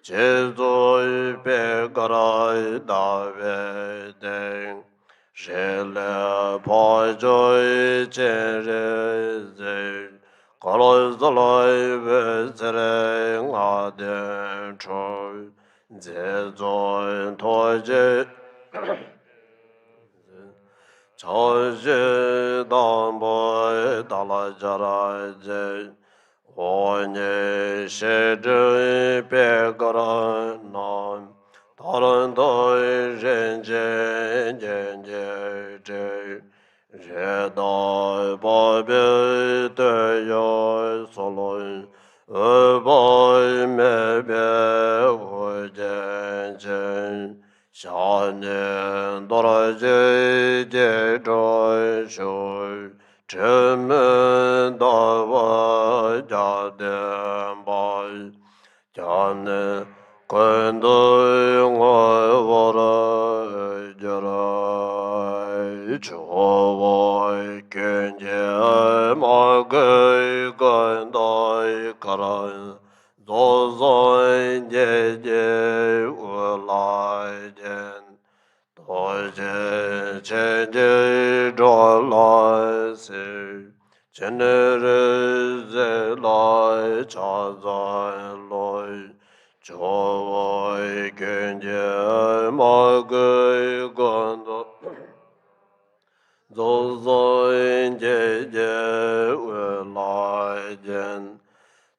[SPEAKER 3] Chezoi pegarai davete Shele pojoi Chenrezig Kolozoloi vezere ngade choi Zezoi toje Choje damboy dalajaraje Onye shedre pegara nam Taran doi renje jenje je Redai babe te yo soloi Boy mebe ujenje Shane Dorje de Dorje Chemen Dawa Jadem Bai Jane Kendo Ngora Jara Chowa Kenje Magai Gandai Karan Dozoi Jeje Ulai Jen Dorje Chenje Dolai Se Chenrezig Lai Chazai Loi Chowai Kenje Magai Ganda Zozoi Jeje Ulai Jen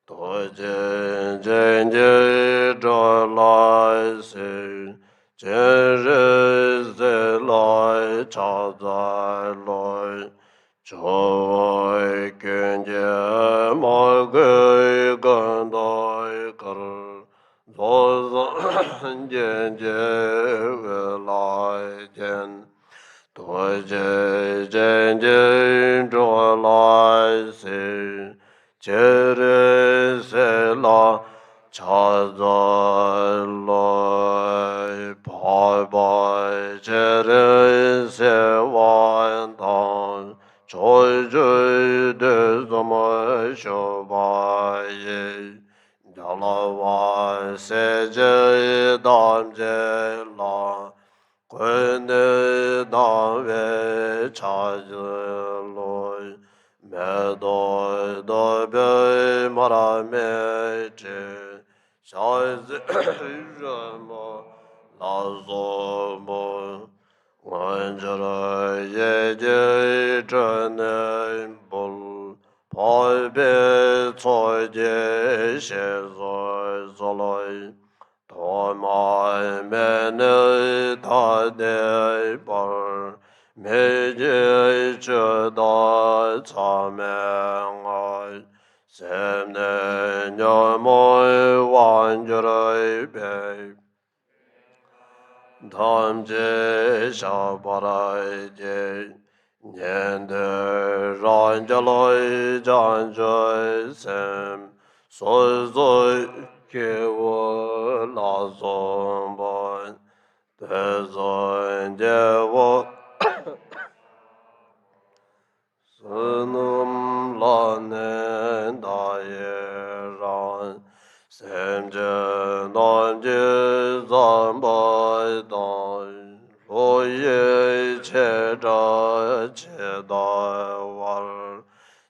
[SPEAKER 3] Dorje Chenje Dolai Se Chenrezig Lai Chazai Loi Choi Kenje Magai Gandai Kar Zozan Jenje Lai Jen Dorje Jenje Dolai Se Chenrezig Lai Chazai Loi Bye bye Chenrezig Wan Tang Choi Jui De Zama Shobai Gyalwa Se Je Dam Je La Kwene Dam Ve Cha Je Loi Me Do Do Be Mara Me Che Shai Zi Rama La Zo Mo Wanjara Ye Je Zhene Bul Pai Be Coi Je She Zoi Zoloi To Mai Me Ne Ta De Bar Me Je Che Da Ca Me Ngai Sem Ne Nya Moi Wanjara Be Damje shabarai je nyende ranjaloi janjoi sem sozoi kewo la zombai tezoi jewo sunum la ne daye ran semje namje zambai dai loye che da che da war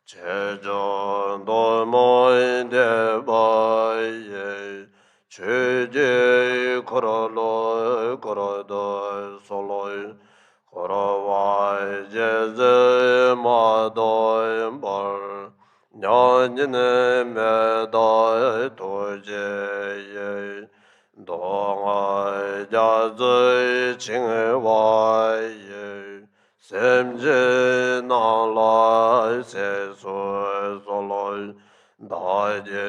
[SPEAKER 3] che jon do moi de bai ye che je koro lo koro do soloi Korawai jeze ma doi bar Nyanjine me doi toje ye wa ja zui ching wa yu sem je na la se su so lo da je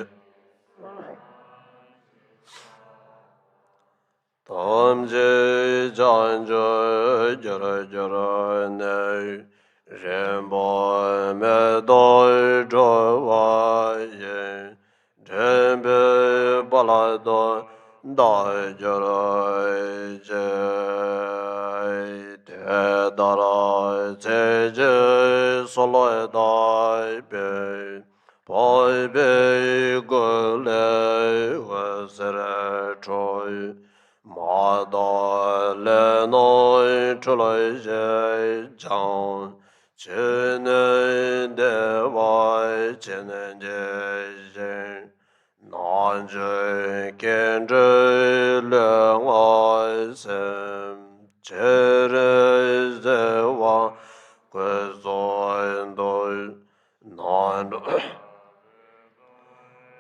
[SPEAKER 3] tam je jan je jara ne ren bo me do jo wa ye ren be ba la do da jara je te da ra je je so lo da be pai be go le wa se re choi ma da le noi chulai je chang chen de wai chen je je nan je ken je le wai sem che re ze wa que zo do nan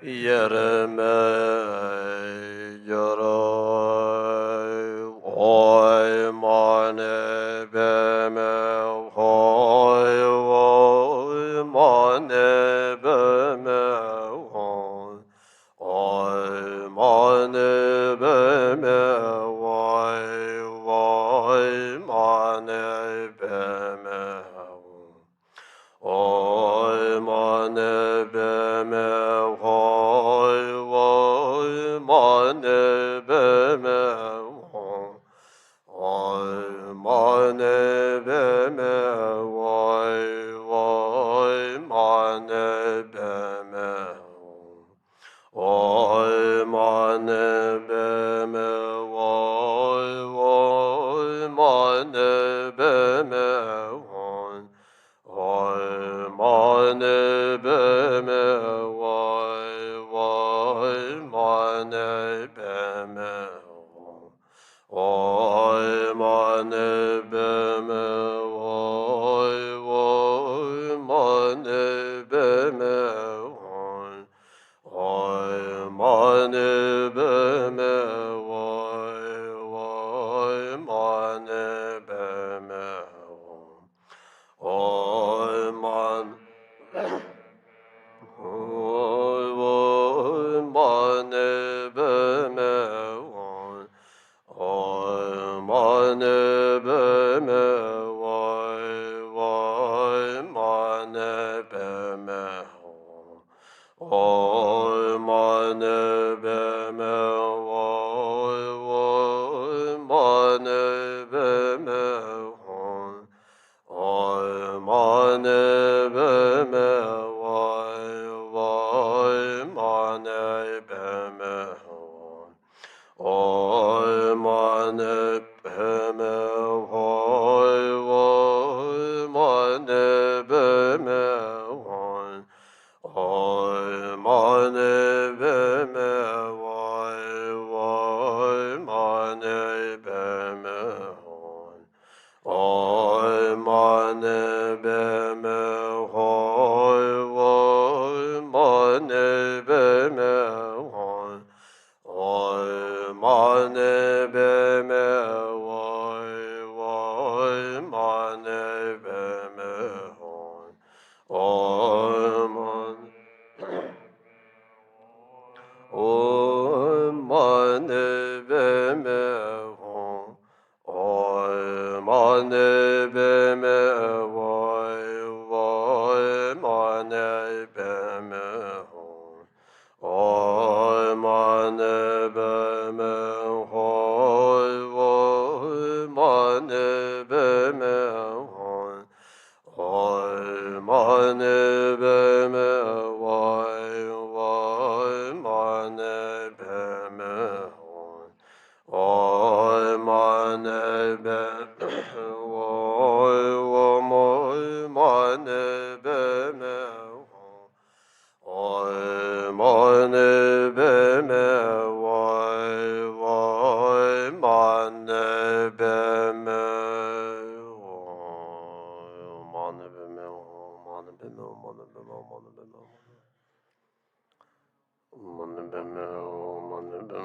[SPEAKER 3] Yereme yoro hoy mane beme hoy hoy mane beme hoy mane beme hoy mane beme Oy mane beme hoy oy mane beme oy mane beme oy mane beme oy mane beme oy mane beme Oy mane beme oy mane beme oy mane beme oy mane beme oy mane beme oy mane beme Oy man, oy mane beme, oy mane beme, oy mane beme, oy mane beme, oy mane beme. Oy mane beme oy mane beme oy mane beme oy mane beme oy mane beme oy mane beme Oy mane beme hoy oy mane beme hoy oy mane beme oy mane beme hoy oy man oy mane beme hoy Oy mane beme oy mane beme oy mane beme oy mane beme oy mane beme oy mane beme Oy mane be oy moy mane be me oy mane be me oy mane be me oy mane be me mane be me mane be me mane be me mane be me mane be me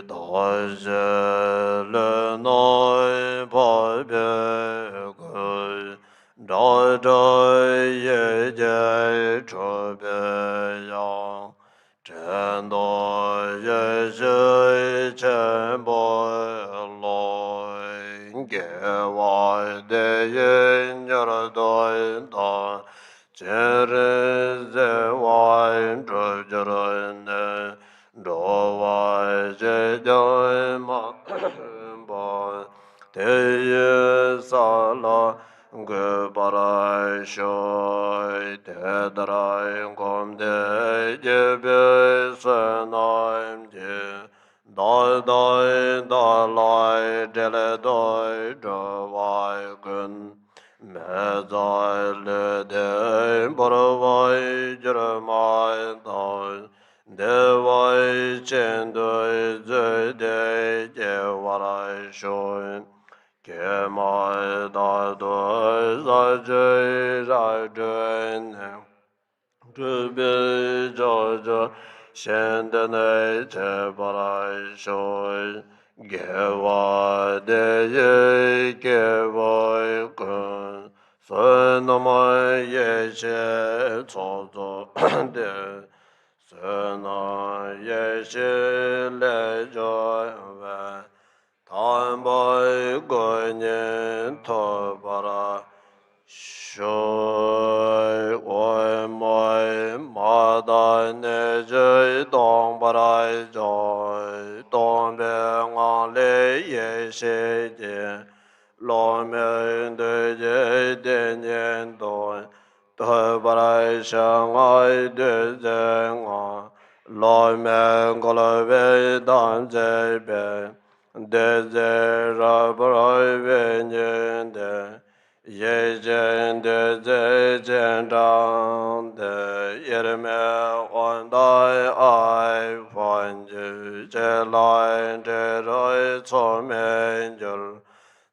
[SPEAKER 3] Dorje le noi bo be gu ye je cho be yang chen do ye je chen bo loi ge wa de yin yer do da Chenrezig wine drove do wa je do ma ba Thaye sala ge bara shoy de drai gom de je be sanaim je da lai de le doi do wa gun me dai le de bor vai jer mai dai de vai chen doi ze de je wa rai shoy ke mai da do za je ra de tu bi jo jo shen de ne che ba rai shoy ge wa de ye ge wa kun so no ma ye che cho zo de so na ye che le jo wa tan ba go ne to ba ra Shui Oi Moi Ma Da Ne Zhe Dong Ba Rai Zhoi Dong Be Nga Le Ye She Jie Lo Me De Je Den Yen Dong Doi Ba Rai Shang Ai De Zhe Nga Lo Me Ngo Lo Be Dan Zhe Be De Zhe Ra Ba Rai Be Nyen De Ye jen de ze jen dang de yer me wan dai ai fan ju je lai de roi cho men jul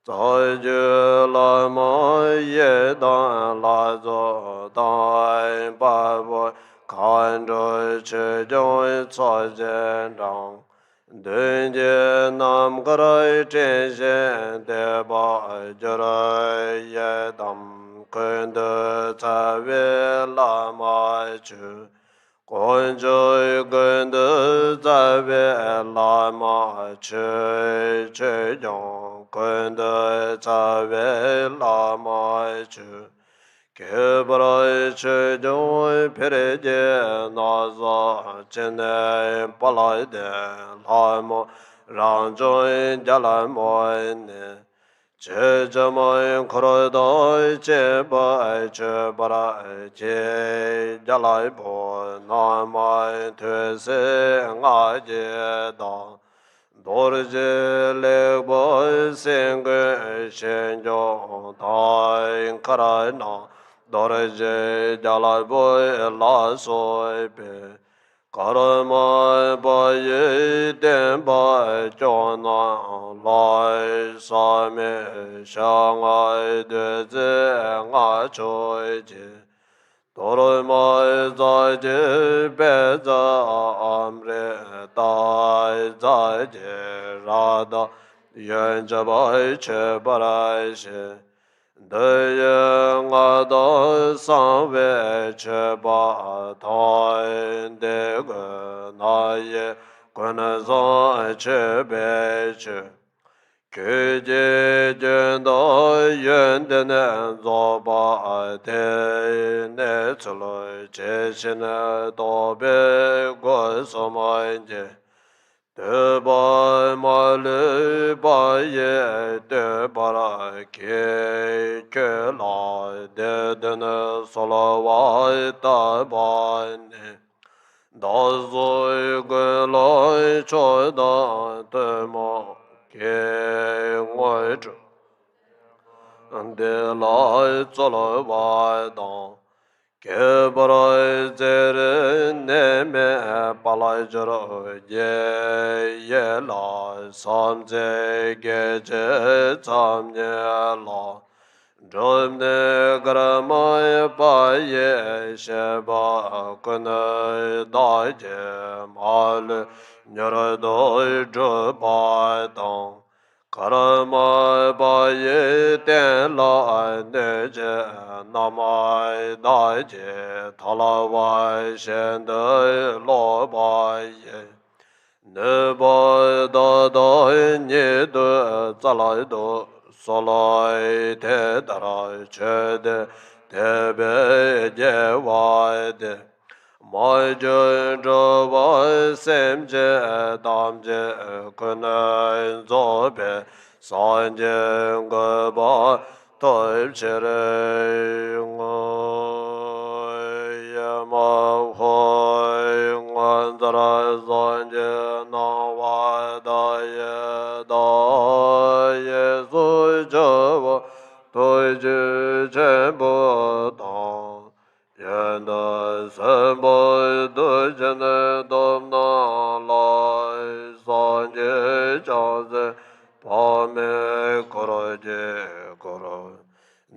[SPEAKER 3] zai ju la ma ye dan la zo dai ba bo kan ro che joi cho jen dang Dön je nam karai chen shen de ba jarai ye dam kun de ca ve la ma chu kon jo kun de ca ve la ma chu che jong kun de ca ve la ma chu ke barai che joi pere je na za chen ne pa lai de la mo rang joi ja la mo ne che je mo kro doi che ba che bara che ja lai bo na ma te se nga je da Dorje le bo sen ge shen jo dai karai na Dorje jala bo la so be karma ba ye den ba jo na lai sa me shang ai de ze nga choi je Toro mai zai je be za am re dai zai je ra da yen ja bai che barai she de ye nga da san ve che ba dai de ge na ye kun za che be che ke je jen da yen de ne zo ba de ne chlo che shin do be go so ma je de ba ma le ba ye de ba ra ke la de ne so la wa ta ba ne da zo ge lai cho da de ma ke ngoi zhe de lai zo lo wa dong ke ba rai ze re ne me pa lai zhe ro ye la sam ze ge che cham ye la Dromne Karmaya Paye Sheba Kuna Daje Mal Nyarado Drpa Dong Karma Paye Ten La Neje Namai Daje Talawai Shende Lo Paye ne ba da da ni de za lai do so lai te da ra che de te be je wa de ma je zhe wa sem je dam je ku na zo be san je ge ba to che re ngo ya ma ho ngan za ra zan je na wa da ye su je wa to je che bo da ye da se bo do je ne dom na la san je cha ze pa me ko ro je ko ro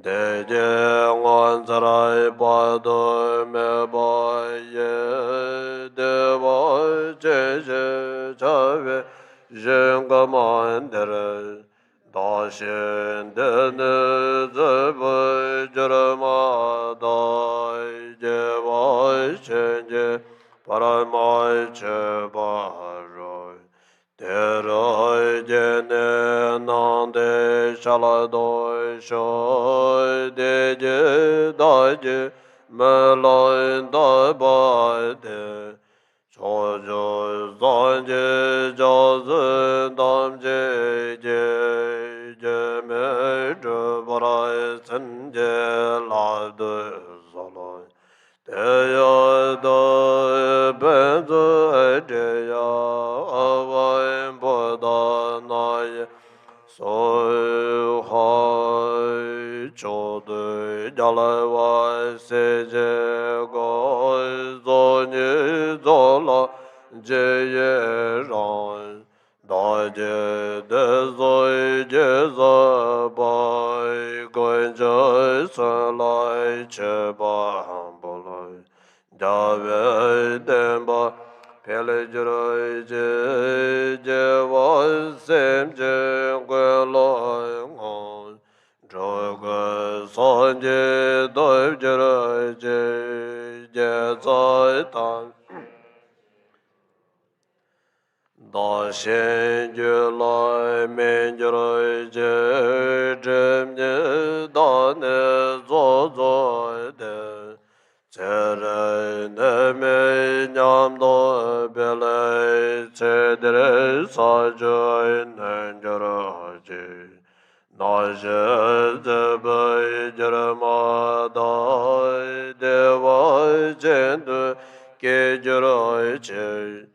[SPEAKER 3] de je ngan za ra pa do me ba ye de ba je je cha ve je ga man de re da shen de ne ze ba je ra ma da je ba shen je para ma che ba ro de ro je ne nan de sha la do sho de je da je me la da ba de cho jo zan je jo zen dam je me je ba ra sen je la de za la te ya da ben ze je ya wa bo da na ye so hai cho de ya la wa se je go zo ni zo la je ye ran da je de zo je za ba go je sa lai che ba bo lai da ve den ba pe le je ro je wa sem je gue lo ngon zhō gu sān je dōi je rō je zāi tān dā shēn je lai mēn je rō je zhēm je dā ne zō zō de che re ne me nyam dō be le che de re sa je nen je rō je na je de be je re ma da de wa jen de ke je rō che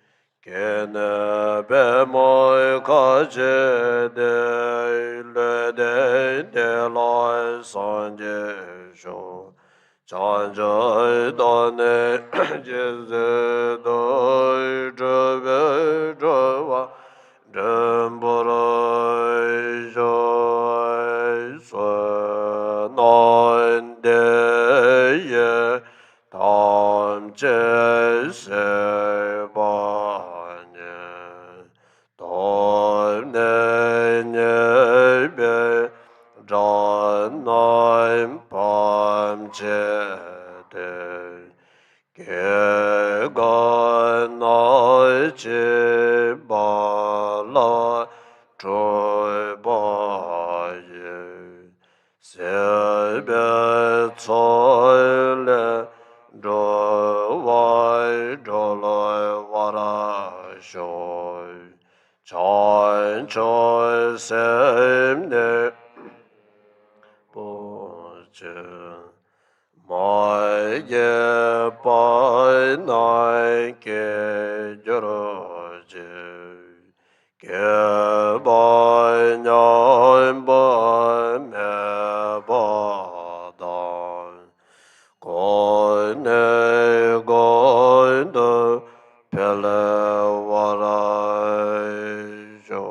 [SPEAKER 3] ke ne be mo ka je de le de la san je sho chan je da ne je ze do je be je wa Dum Boro Joy So Non De Ye Tam Je Se Ba Nye Tam Ne Nye Be Jan Naim Pam Je De Ke ga na che ba la troi ba ye se be tsoi le do wai do loi wa ra shoi chan choi sem ne bo che mai ye pai nai ke joro je ke bai nyai bai me ba dan ko ne go de pele warai jo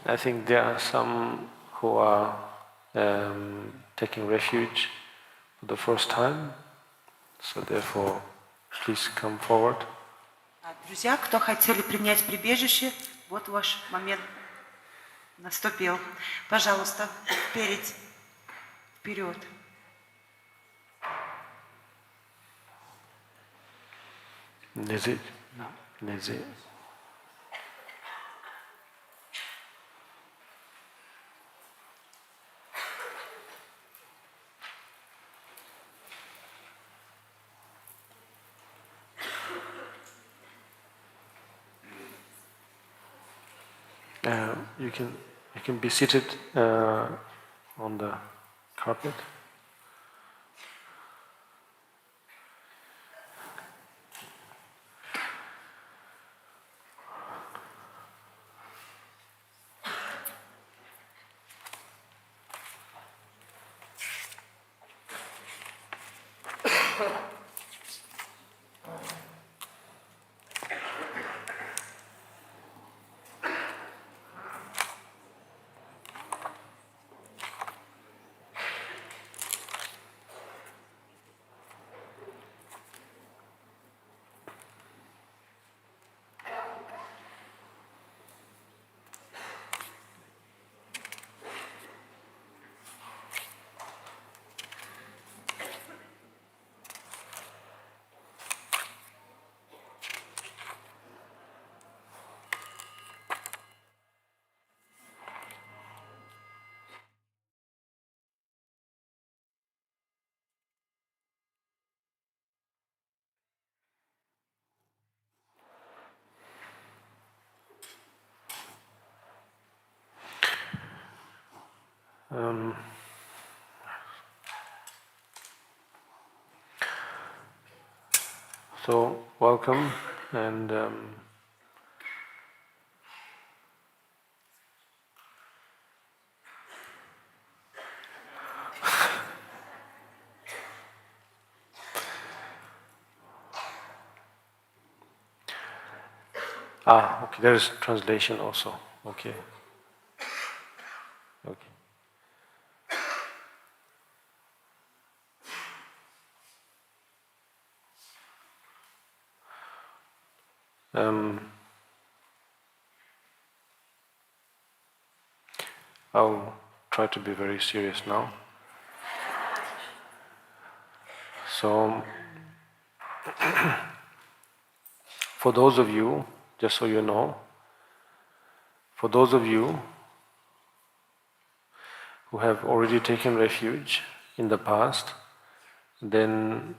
[SPEAKER 1] I think there are some who are taking refuge for the first time, so therefore, please come forward.
[SPEAKER 4] Друзья, кто хотели принять прибежище, вот ваш момент наступил. Пожалуйста, вперед.
[SPEAKER 1] Nizik? No. Nizik. You can be seated on the carpet. So welcome, and okay, there is translation also. Okay. Okay. I'll try to be very serious now. So, for those of you, just so you know, for those of you who have already taken refuge in the past, then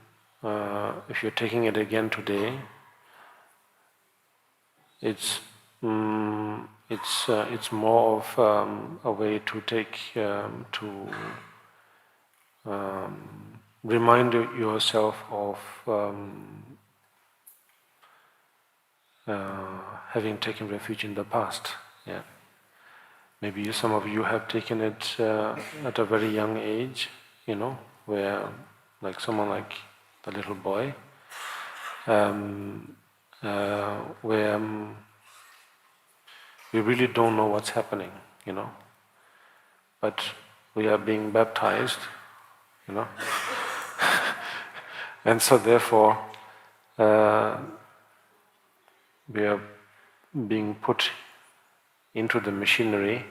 [SPEAKER 1] if you're taking it again today, it's more of a way to take remind yourself of having taken refuge in the past. Yeah, maybe some of you have taken it at a very young age, where like someone like the little boy, where we really don't know what's happening, but we are being baptized, and so therefore we are being put into the machinery,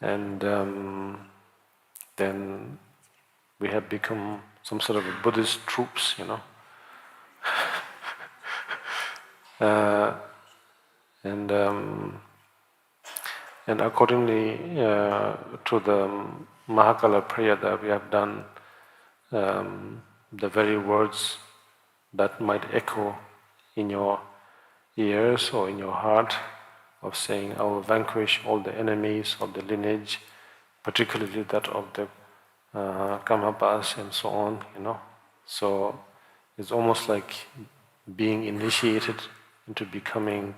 [SPEAKER 1] and then we have become some sort of a Buddhist troops, and accordingly to the Mahakala prayer that we have done, the very words that might echo in your ears or in your heart of saying, I will vanquish all the enemies of the lineage, particularly that of the Karmapas and so on, So it's almost like being initiated into becoming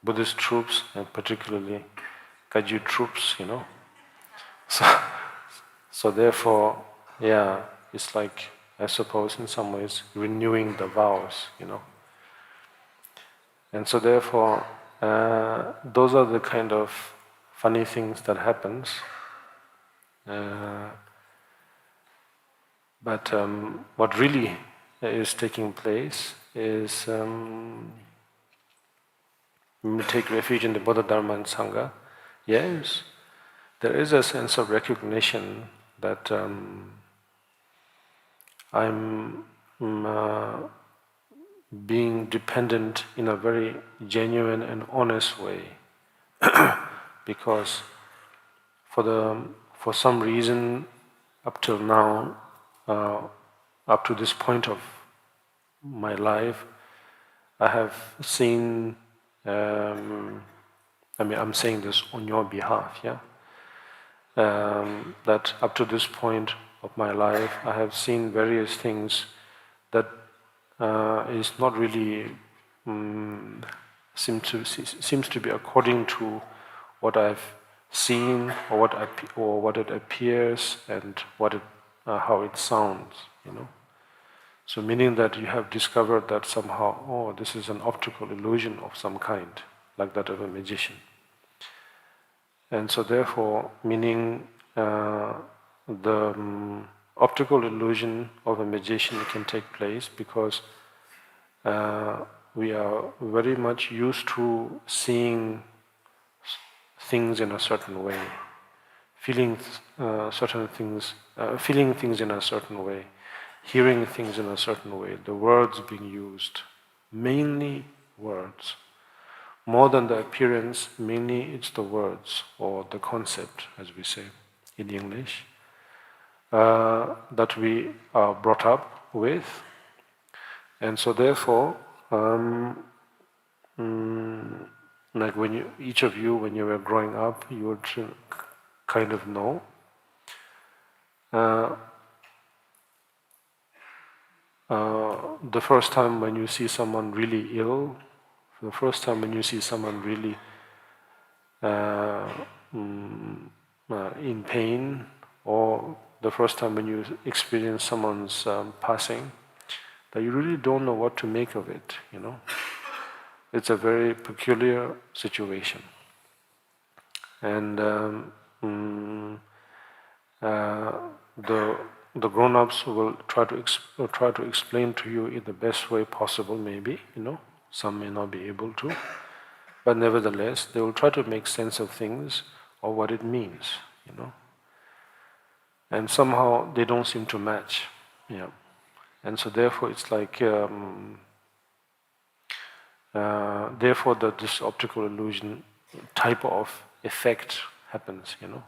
[SPEAKER 1] Buddhist troops, and particularly Kagyu troops, So therefore, yeah, it's like, I suppose in some ways, renewing the vows, And so therefore, those are the kind of funny things that happens. But what really is taking place is when we take refuge in the Buddha, Dharma and Sangha, yes, there is a sense of recognition that I'm being dependent in a very genuine and honest way. Because for some reason, up till now, up to this point of my life, I have seen, I'm saying this on your behalf, yeah? That up to this point of my life, I have seen various things that is not really seems to be according to what I've seen or what it appears and how it sounds, you know. So meaning that you have discovered that somehow, oh, this is an optical illusion of some kind, like that of a magician. And so therefore, meaning the optical illusion of a magician can take place because we are very much used to seeing things in a certain way, feeling certain things, feeling things in a certain way, hearing things in a certain way, the words being used, mainly words. More than the appearance, mainly it's the words or the concept, as we say in English, that we are brought up with. And so therefore, like each of you, when you were growing up, you would kind of know. The first time when you see someone really ill, the first time when you see someone really in pain, or the first time when you experience someone's passing, that you really don't know what to make of it, you know. It's a very peculiar situation. And the grown-ups will try to explain to you in the best way possible, maybe, you know. Some may not be able to. But nevertheless, they will try to make sense of things or what it means, you know. And somehow they don't seem to match, yeah. And so therefore it's like, therefore this optical illusion type of effect happens, you know.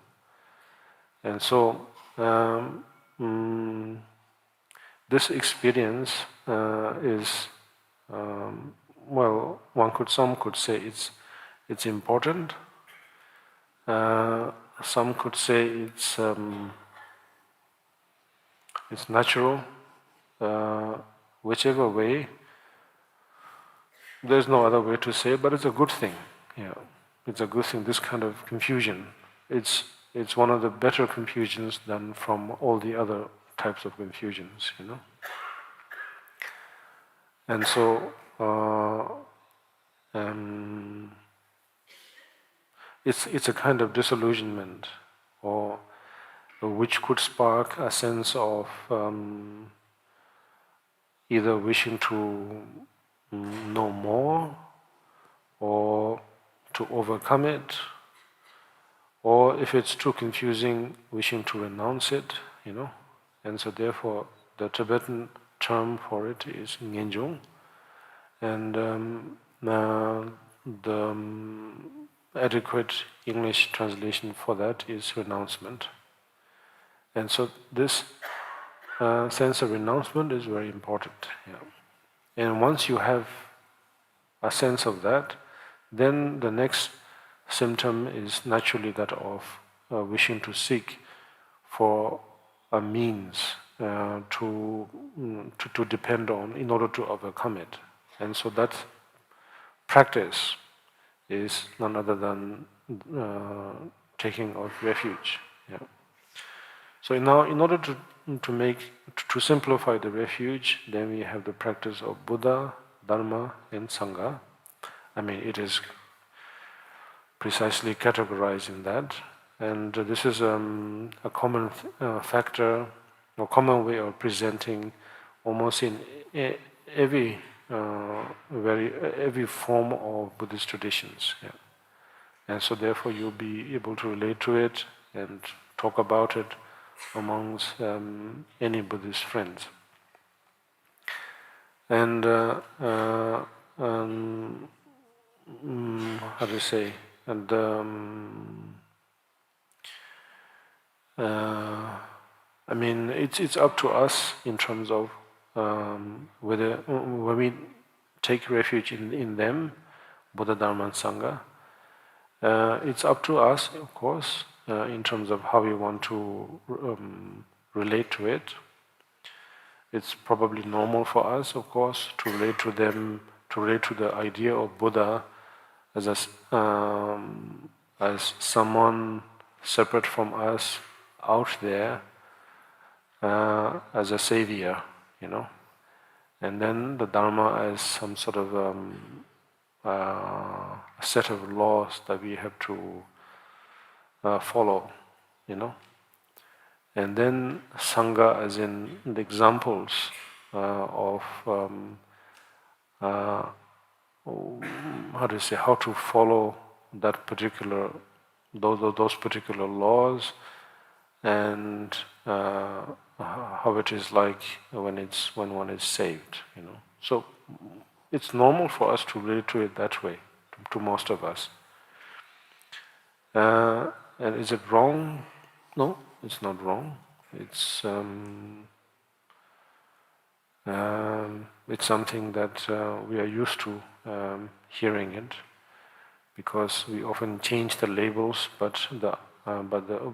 [SPEAKER 1] And so this experience is, well, some could say it's important. Some could say it's natural. Whichever way, there's no other way to say, but it's a good thing. Yeah, it's a good thing. This kind of confusion, it's one of the better confusions than from all the other types of confusions, you know. And so it's a kind of disillusionment, or which could spark a sense of either wishing to know more, or to overcome it, or if it's too confusing, wishing to renounce it, you know. And so therefore the Tibetan term for it is Ngenjung, and the adequate English translation for that is renouncement. And so this sense of renouncement is very important. Yeah. And once you have a sense of that, then the next symptom is naturally that of wishing to seek for a means to depend on in order to overcome it. And so that practice is none other than taking of refuge. Yeah. So now, in order to simplify the refuge, then we have the practice of Buddha, Dharma, and Sangha. I mean, it is precisely categorized in that. And this is a common factor, or common way of presenting almost in every every form of Buddhist traditions. Yeah. And so therefore you'll be able to relate to it and talk about it amongst any Buddhist friends. And how to say, and I mean, it's up to us in terms of whether when we take refuge in them, Buddha, Dharma, and Sangha. It's up to us, of course, in terms of how we want to relate to it. It's probably normal for us, of course, to relate to them, to relate to the idea of Buddha as someone separate from us out there, as a savior, you know, and then the Dharma as some sort of a set of laws that we have to follow, you know. And then Sangha as in the examples of how to say, how to follow that particular, those particular laws, and how it is like when one is saved, you know. So it's normal for us to relate to it that way, to most of us. And is it wrong? No, it's not wrong. It's something that we are used to hearing it, because we often change the labels, but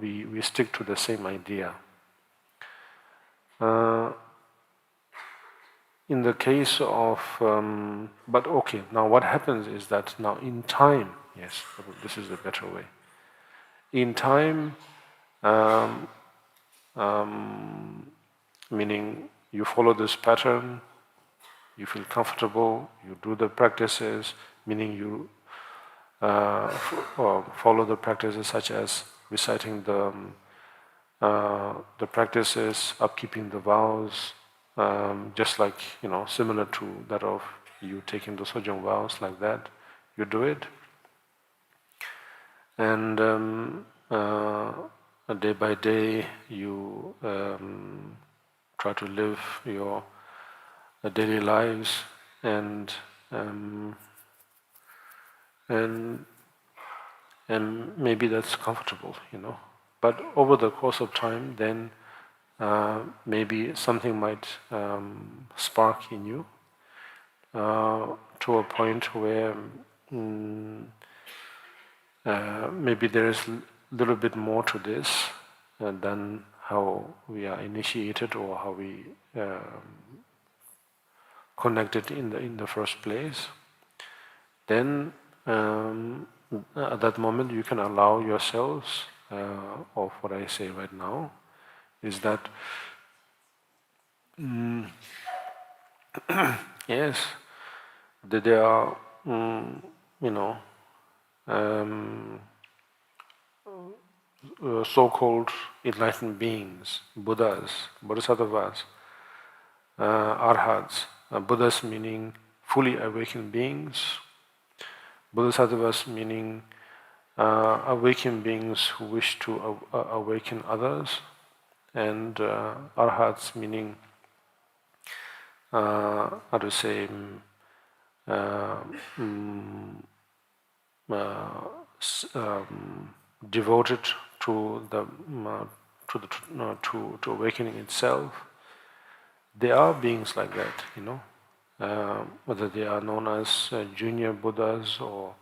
[SPEAKER 1] we stick to the same idea. In the case of, but okay, now what happens is that now in time, yes, this is a better way. In time, meaning you follow this pattern, you feel comfortable, you do the practices, meaning you follow the practices such as reciting the practices, upkeeping the vows, just like, you know, similar to that of you taking the sojong vows, like that, you do it. And day by day you try to live your daily lives, and maybe that's comfortable, you know. But over the course of time, then maybe something might spark in you to a point where maybe there is a little bit more to this than how we are initiated or how we connected in the first place. Then at that moment you can allow yourselves, of what I say right now, is that yes, that there are you know, so-called enlightened beings, Buddhas, Bodhisattvas, Arhats. Buddhas meaning fully awakened beings, Bodhisattvas meaning awakened beings who wish to awaken others, and Arhats meaning how to say, devoted to the to awakening itself. There are beings like that, you know, whether they are known as junior Buddhas or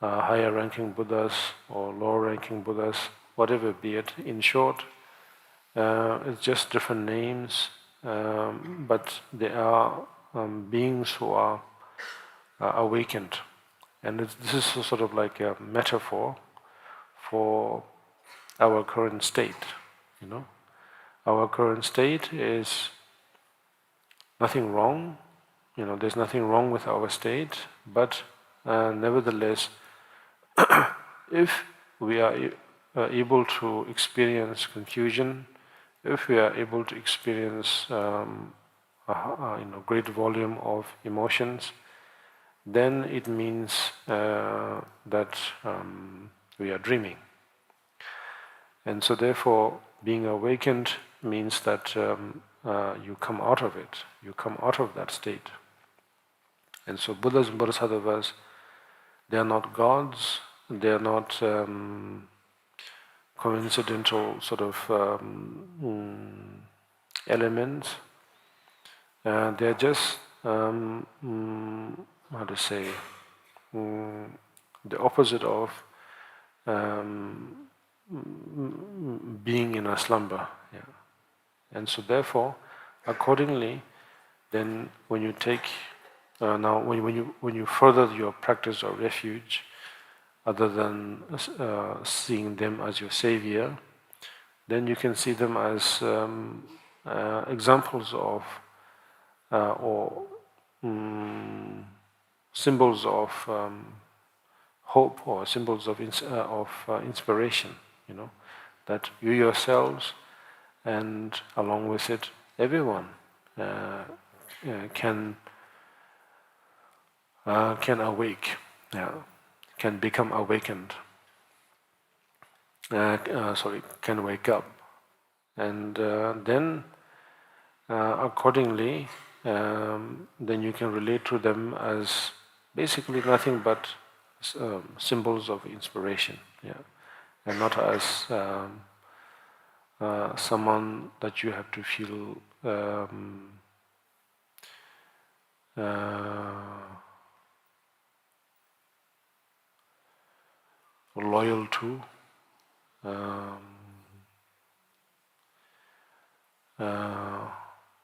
[SPEAKER 1] higher ranking Buddhas or lower ranking Buddhas, whatever be it. In short, it's just different names, but they are beings who are awakened. And this is sort of like a metaphor for our current state, you know. Our current state is nothing wrong, you know, there's nothing wrong with our state, but nevertheless, if we are able to experience confusion, if we are able to experience great volume of emotions, then it means that we are dreaming. And so therefore, being awakened means that you come out of it, you come out of that state. And so Buddhas and Bodhisattvas, they are not gods, they are not coincidental sort of elements. They are just, how to say, the opposite of being in a slumber. Yeah. And so therefore, accordingly, then when you take, when you further your practice of refuge, other than seeing them as your savior, then you can see them as examples of or symbols of hope or symbols of inspiration. You know, that you yourselves and along with it everyone can awake, can become awakened. Can wake up, and then accordingly, then you can relate to them as basically nothing but symbols of inspiration, and not as someone that you have to feel loyal to,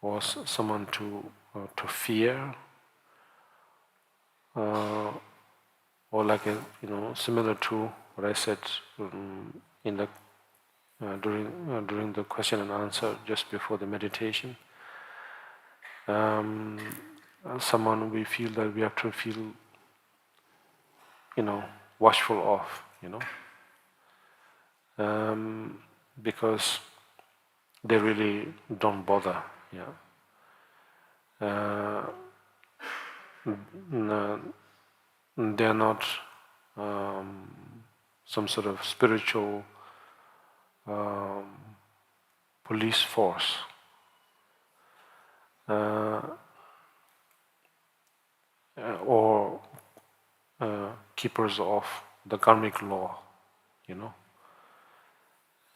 [SPEAKER 1] or someone to fear, or like similar to what I said in the during the question and answer just before the meditation. Someone we feel that we have to feel, watchful of, because they really don't bother. They're not some sort of spiritual police force. Or keepers of the karmic law,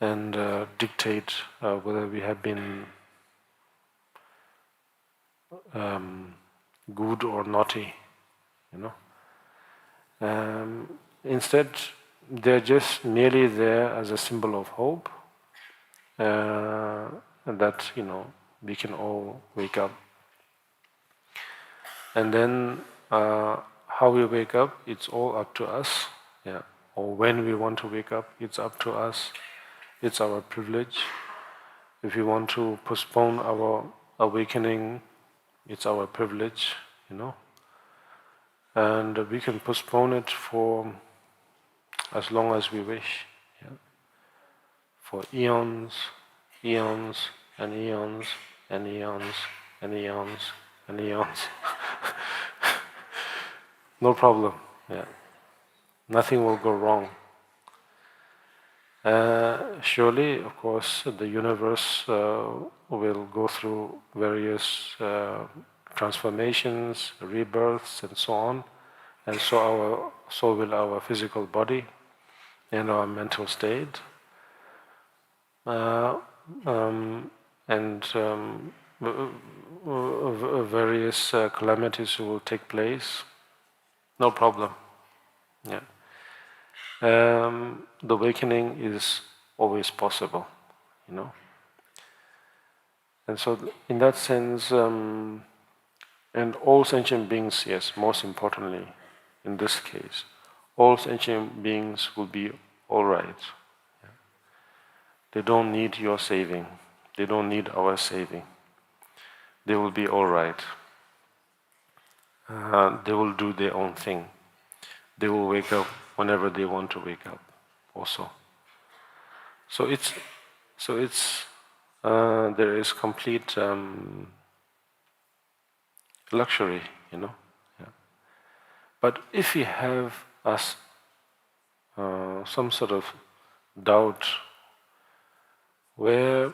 [SPEAKER 1] and dictate whether we have been good or naughty, Instead, they're just merely there as a symbol of hope, that we can all wake up. And then how we wake up, it's all up to us. Or when we want to wake up, it's up to us. It's our privilege. If we want to postpone our awakening, it's our privilege, And we can postpone it for as long as we wish. For eons, eons, and eons, and eons, and eons, and eons. No problem. Nothing will go wrong. Surely, of course, the universe will go through various transformations, rebirths, and so on, and so will our physical body and our mental state, and various calamities will take place. No problem. The awakening is always possible, And so, in that sense, and all sentient beings, yes, most importantly, in this case, all sentient beings will be all right. They don't need your saving. They don't need our saving. They will be all right. They will do their own thing. They will wake up whenever they want to wake up, also. So there is complete luxury, Yeah. But if we have some sort of doubt where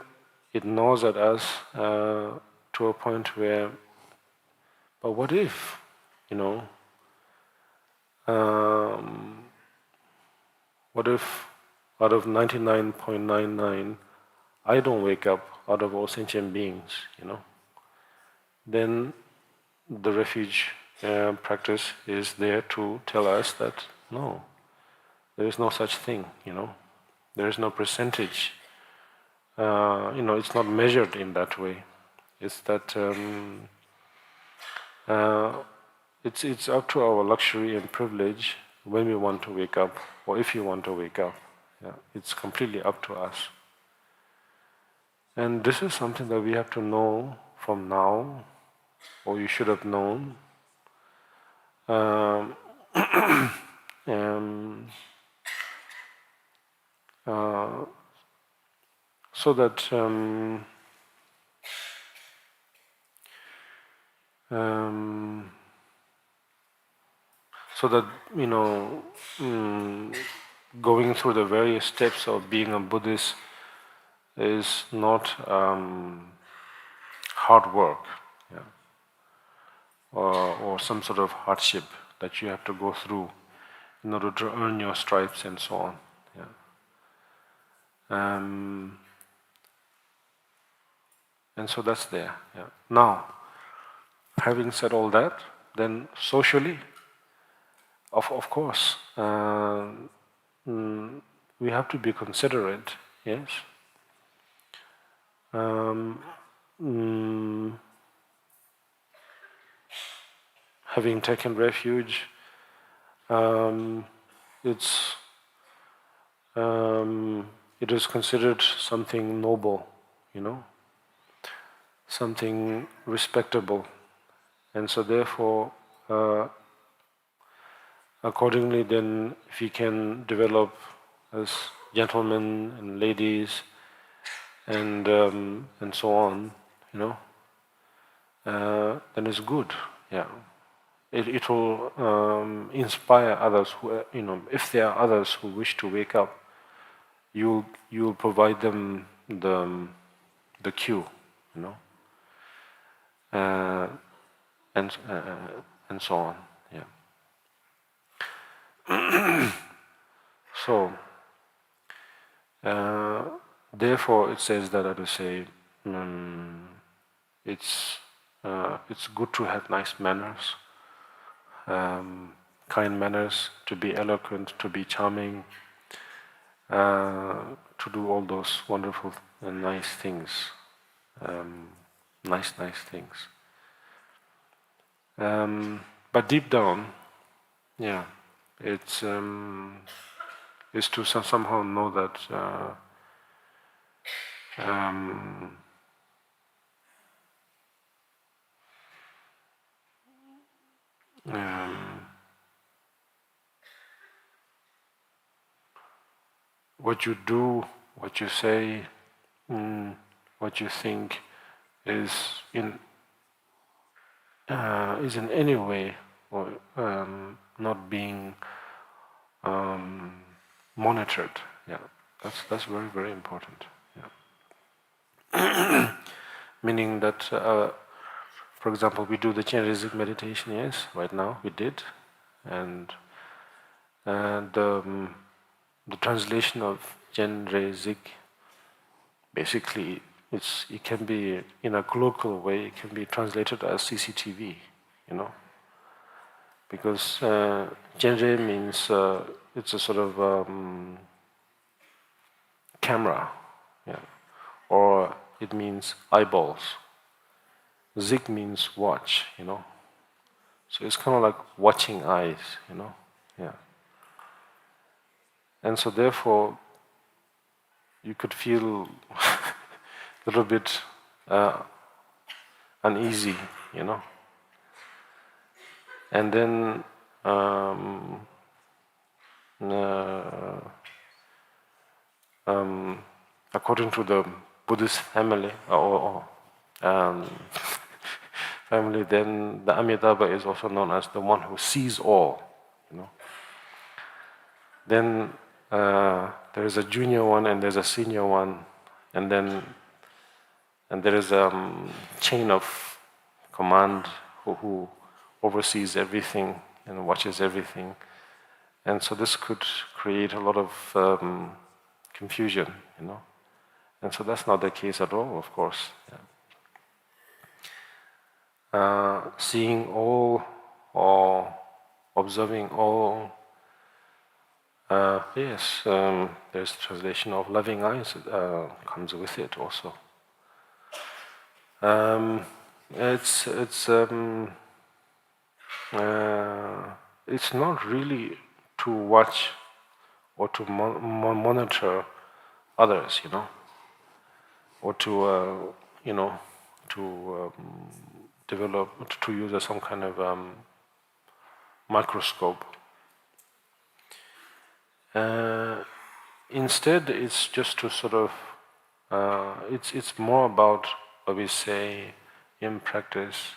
[SPEAKER 1] it gnaws at us to a point where, but what if, what if out of 99.99 I don't wake up out of all sentient beings, Then the refuge practice is there to tell us that no, there is no such thing, There is no percentage. It's not measured in that way. It's that it's up to our luxury and privilege when we want to wake up, or if you want to wake up. Yeah, it's completely up to us. And this is something that we have to know from now, or you should have known. Um, so that going through the various steps of being a Buddhist is not hard work, or some sort of hardship that you have to go through in order to earn your stripes and so on. And so that's there. Now, having said all that, then socially, of course, we have to be considerate, yes. Having taken refuge, it is considered something noble, something respectable, and so therefore, accordingly, then if we can develop as gentlemen and ladies, and so on, then it's good. It will inspire others who, if there are others who wish to wake up, you'll provide them the cue, and so on. So therefore, it says that it's good to have nice manners, kind manners, to be eloquent, to be charming, to do all those wonderful and nice things, nice things. But deep down, it's to somehow know that what you do, what you say, what you think is in any way or not being monitored. That's very, very important. Meaning that, for example, we do the Chenrezig meditation. Yes, right now we did, and the translation of Chenrezig, basically, it can be in a colloquial way. It can be translated as CCTV, because Chenre means it's a sort of camera, or it means eyeballs. Zig means watch, So it's kind of like watching eyes, And so therefore, you could feel a little bit uneasy, And then according to the Buddhist family family, then the Amitabha is also known as the one who sees all. Then there is a junior one and there's a senior one, and there is a chain of command who oversees everything and watches everything. And so this could create a lot of confusion, And so that's not the case at all, of course. Seeing all or observing all, yes, there's the translation of loving eyes comes with it also. It's not really to watch or to monitor others, or to to develop, to use some kind of microscope. Instead, it's just to sort of it's more about what we say in practice,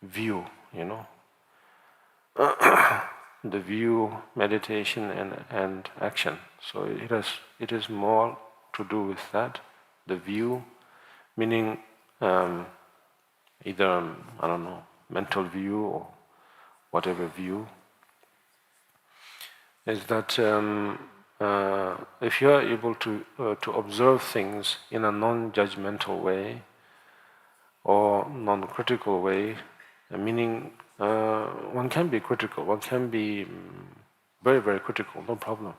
[SPEAKER 1] view, the view, meditation, and action. So it is more to do with that, the view, meaning either I don't know, mental view or whatever view. Is that if you are able to observe things in a non-judgmental way or non-critical way, meaning one can be critical, one can be very, very critical, no problem.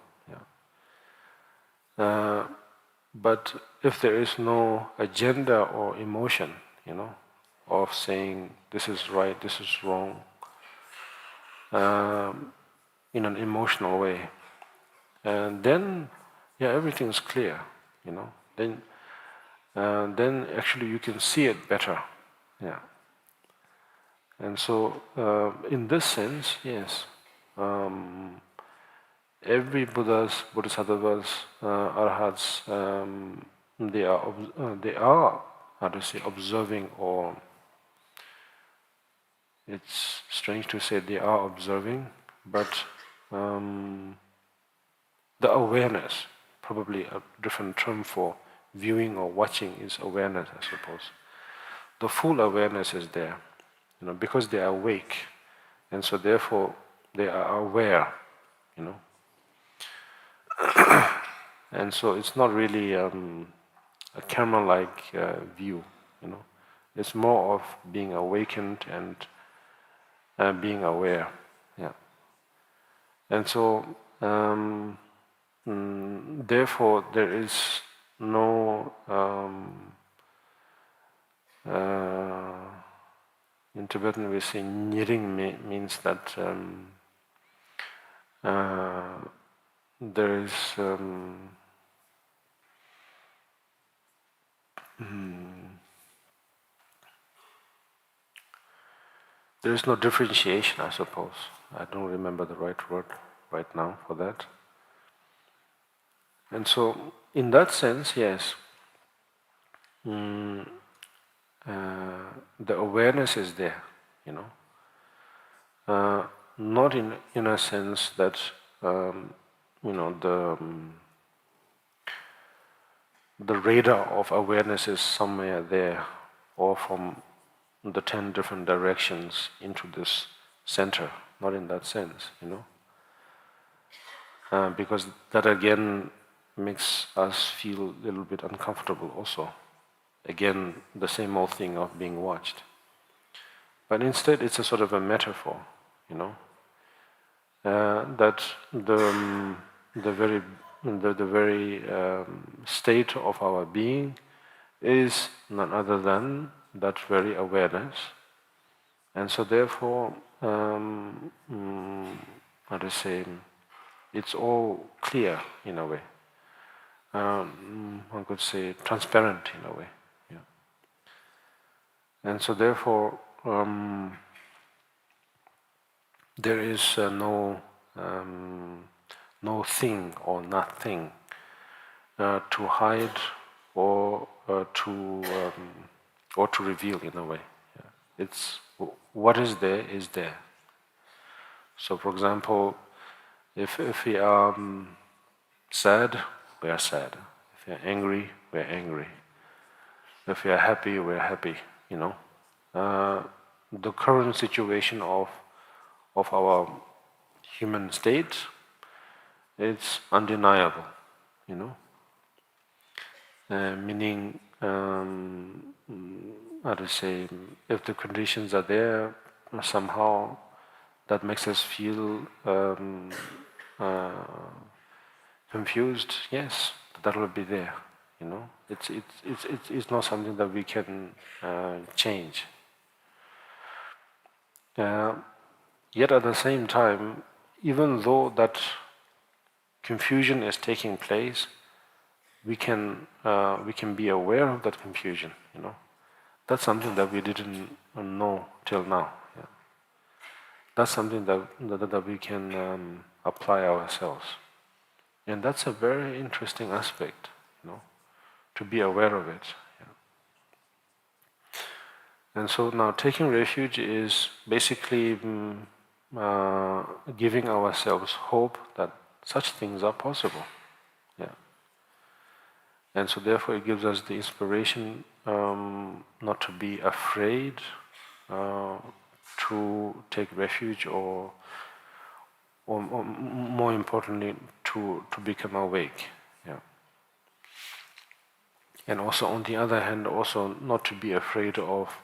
[SPEAKER 1] But if there is no agenda or emotion, of saying this is right, this is wrong, in an emotional way, and then everything's clear, Then actually you can see it better, And so in this sense, yes, every Bodhisattvas, Arhats, they are how to say, observing, or it's strange to say they are observing, but the awareness, probably a different term for viewing or watching is awareness, I suppose. The full awareness is there, because they are awake, and so therefore they are aware, And so it's not really a camera-like view, It's more of being awakened and being aware, And so therefore there is no in Tibetan we say "nyiring" means that there is there is no differentiation, I suppose. I don't remember the right word right now for that. And so, in that sense, yes, the awareness is there, not in a sense that the radar of awareness is somewhere there, or from the 10 different directions into this center, not in that sense, because that again makes us feel a little bit uncomfortable also. Again, the same old thing of being watched. But instead it's a sort of a metaphor, that the very state of our being is none other than that very awareness, and so therefore, how to say, it's all clear in a way. One could say transparent in a way, and so therefore there is no no thing or nothing to hide or to reveal in a way. Yeah. It's what is there is there. So, for example, if we are sad, we are sad. If we are angry, we are angry. If we are happy, we are happy. You know, the current situation of our human state, it's undeniable. You know, meaning how to say, if the conditions are there, somehow that makes us feel confused. Yes, that will be there. You know, it's not something that we can change. Yet at the same time, even though that confusion is taking place, we can be aware of that confusion. You know, that's something that we didn't know till now. Yeah. That's something that we can apply ourselves, and that's a very interesting aspect. You know, to be aware of it. Yeah. And so now taking refuge is basically giving ourselves hope that such things are possible. Yeah. And so therefore it gives us the inspiration not to be afraid to take refuge or more importantly to become awake. Yeah. And also on the other hand also not to be afraid of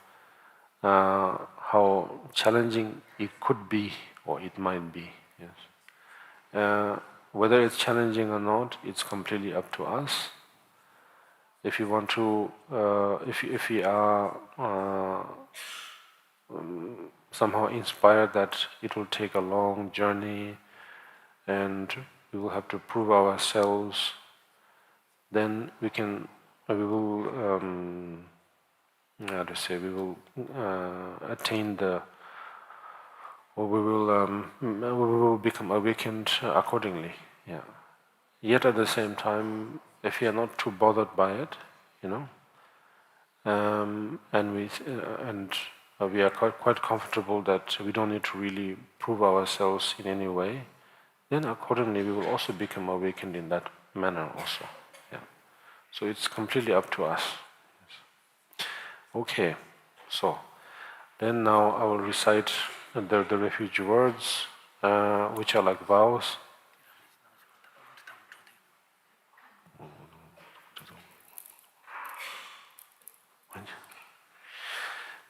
[SPEAKER 1] how challenging it could be or it might be. Yes. Whether it's challenging or not, it's completely up to us. If you want to, if we are somehow inspired that it will take a long journey and we will have to prove ourselves, then we will how to say, we will attain or we will become awakened accordingly. Yeah. Yet at the same time, if we are not too bothered by it, you know, and we are quite comfortable that we don't need to really prove ourselves in any way, then accordingly we will also become awakened in that manner also. Yeah. So it's completely up to us. Yes. Okay, so then now I will recite the refuge words, which are like vows.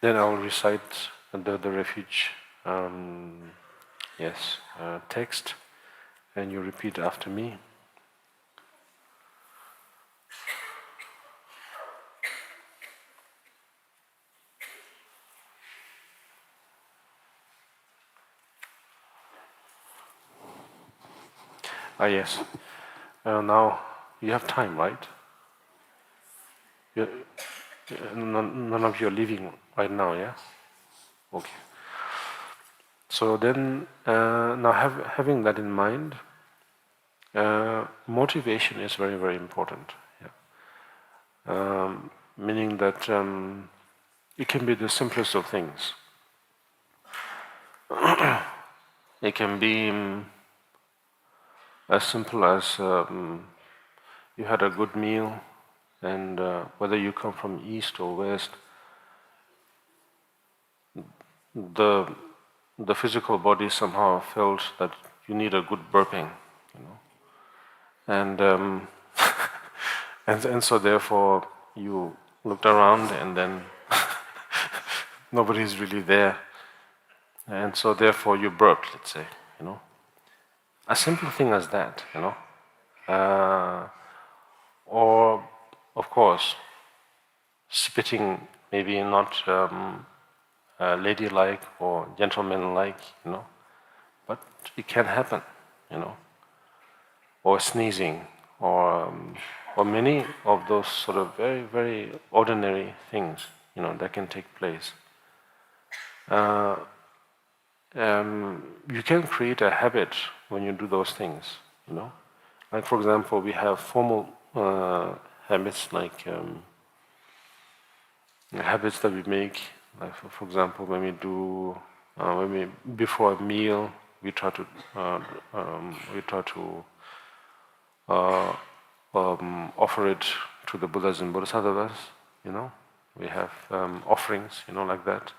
[SPEAKER 1] Then I will recite the refuge text, and you repeat after me. Yes. Now you have time, right? None of you are leaving right now, yeah? Okay. So then, now having that in mind, motivation is very, very important. Yeah. Meaning that it can be the simplest of things. It can be as simple as you had a good meal, and whether you come from east or west, the physical body somehow felt that you need a good burping, you know, and and so therefore you looked around and then nobody is really there, and so therefore you burped, let's say, you know, a simple thing as that, you know, or of course spitting maybe not ladylike or gentlemanlike, you know, but it can happen, you know, or sneezing, or many of those sort of very, very ordinary things, you know, that can take place. You can create a habit when you do those things, you know. Like for example, we have formal habits like habits that we make. Like for example, when we do before a meal, we try to offer it to the Buddhas and Bodhisattvas. You know, we have offerings, you know, like that.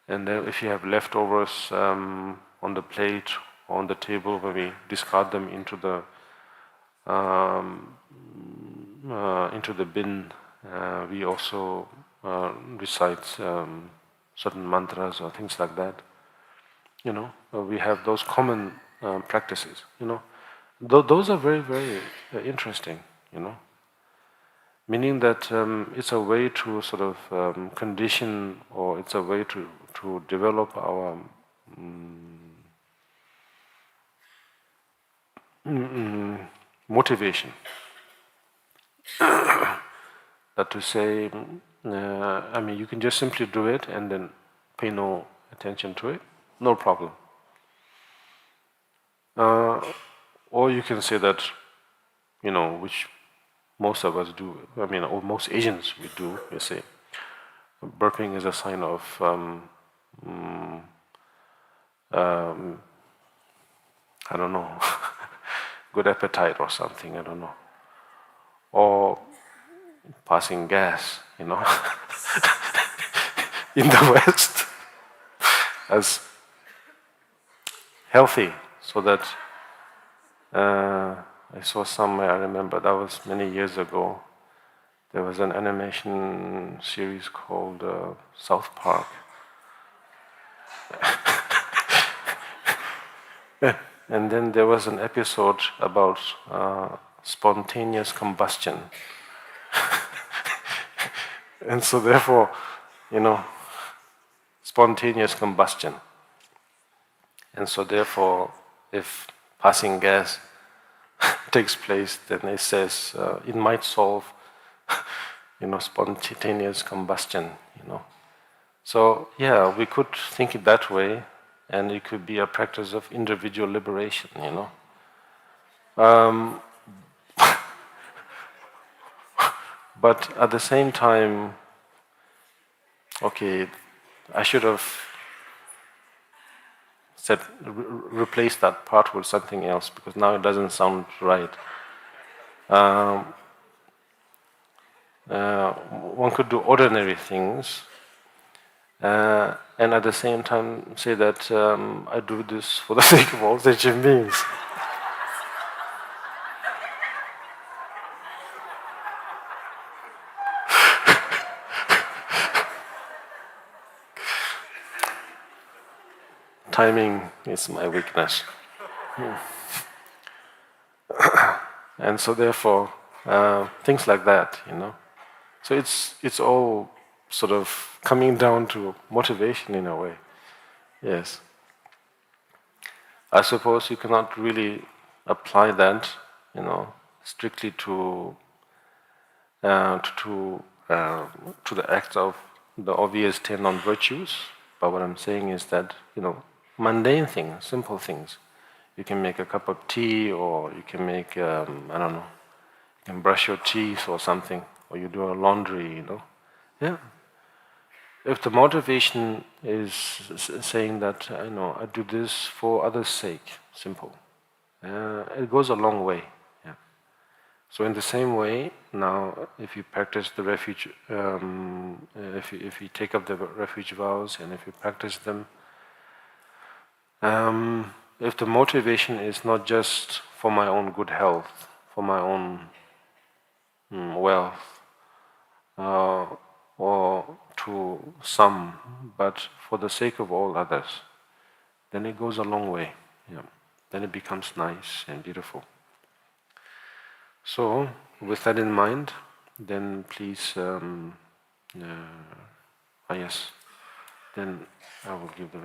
[SPEAKER 1] And then if you have leftovers on the plate or on the table, when we discard them into the bin, we also recite certain mantras or things like that. You know, we have those common practices. You know, those are very, very interesting. You know, meaning that it's a way to sort of condition, or it's a way to develop our motivation. That to say, I mean, you can just simply do it and then pay no attention to it, no problem. Or you can say that, you know, which most of us do, I mean, or most Asians we do, we say, burping is a sign of I don't know, good appetite or something, I don't know. Or passing gas, you know, in the West as healthy, so that I saw somewhere, I remember that was many years ago, there was an animation series called South Park. And then there was an episode about spontaneous combustion. And so therefore, you know, spontaneous combustion. And so therefore, if passing gas takes place, then it says it might solve, you know, spontaneous combustion, you know. So yeah, we could think it that way, and it could be a practice of individual liberation, you know. But at the same time, okay, I should have said, replace that part with something else, because now it doesn't sound right. One could do ordinary things, and at the same time say that I do this for the sake of all sentient beings. Timing is my weakness. And so therefore, things like that, you know. So it's all sort of coming down to motivation in a way. Yes. I suppose you cannot really apply that, you know, strictly to the act of the obvious 10 non-virtues. But what I'm saying is that, you know, mundane things, simple things. You can make a cup of tea, or you can make, I don't know, you can brush your teeth or something, or you do a laundry, you know. Yeah. If the motivation is saying that, you know, I do this for others' sake, simple, it goes a long way. Yeah. So in the same way, now, if you practice the refuge, if you take up the refuge vows, and if you practice them, if the motivation is not just for my own good health, for my own wealth, or to some, but for the sake of all others, then it goes a long way. Yeah. Then it becomes nice and beautiful. So, with that in mind, then please, yes, then I will give the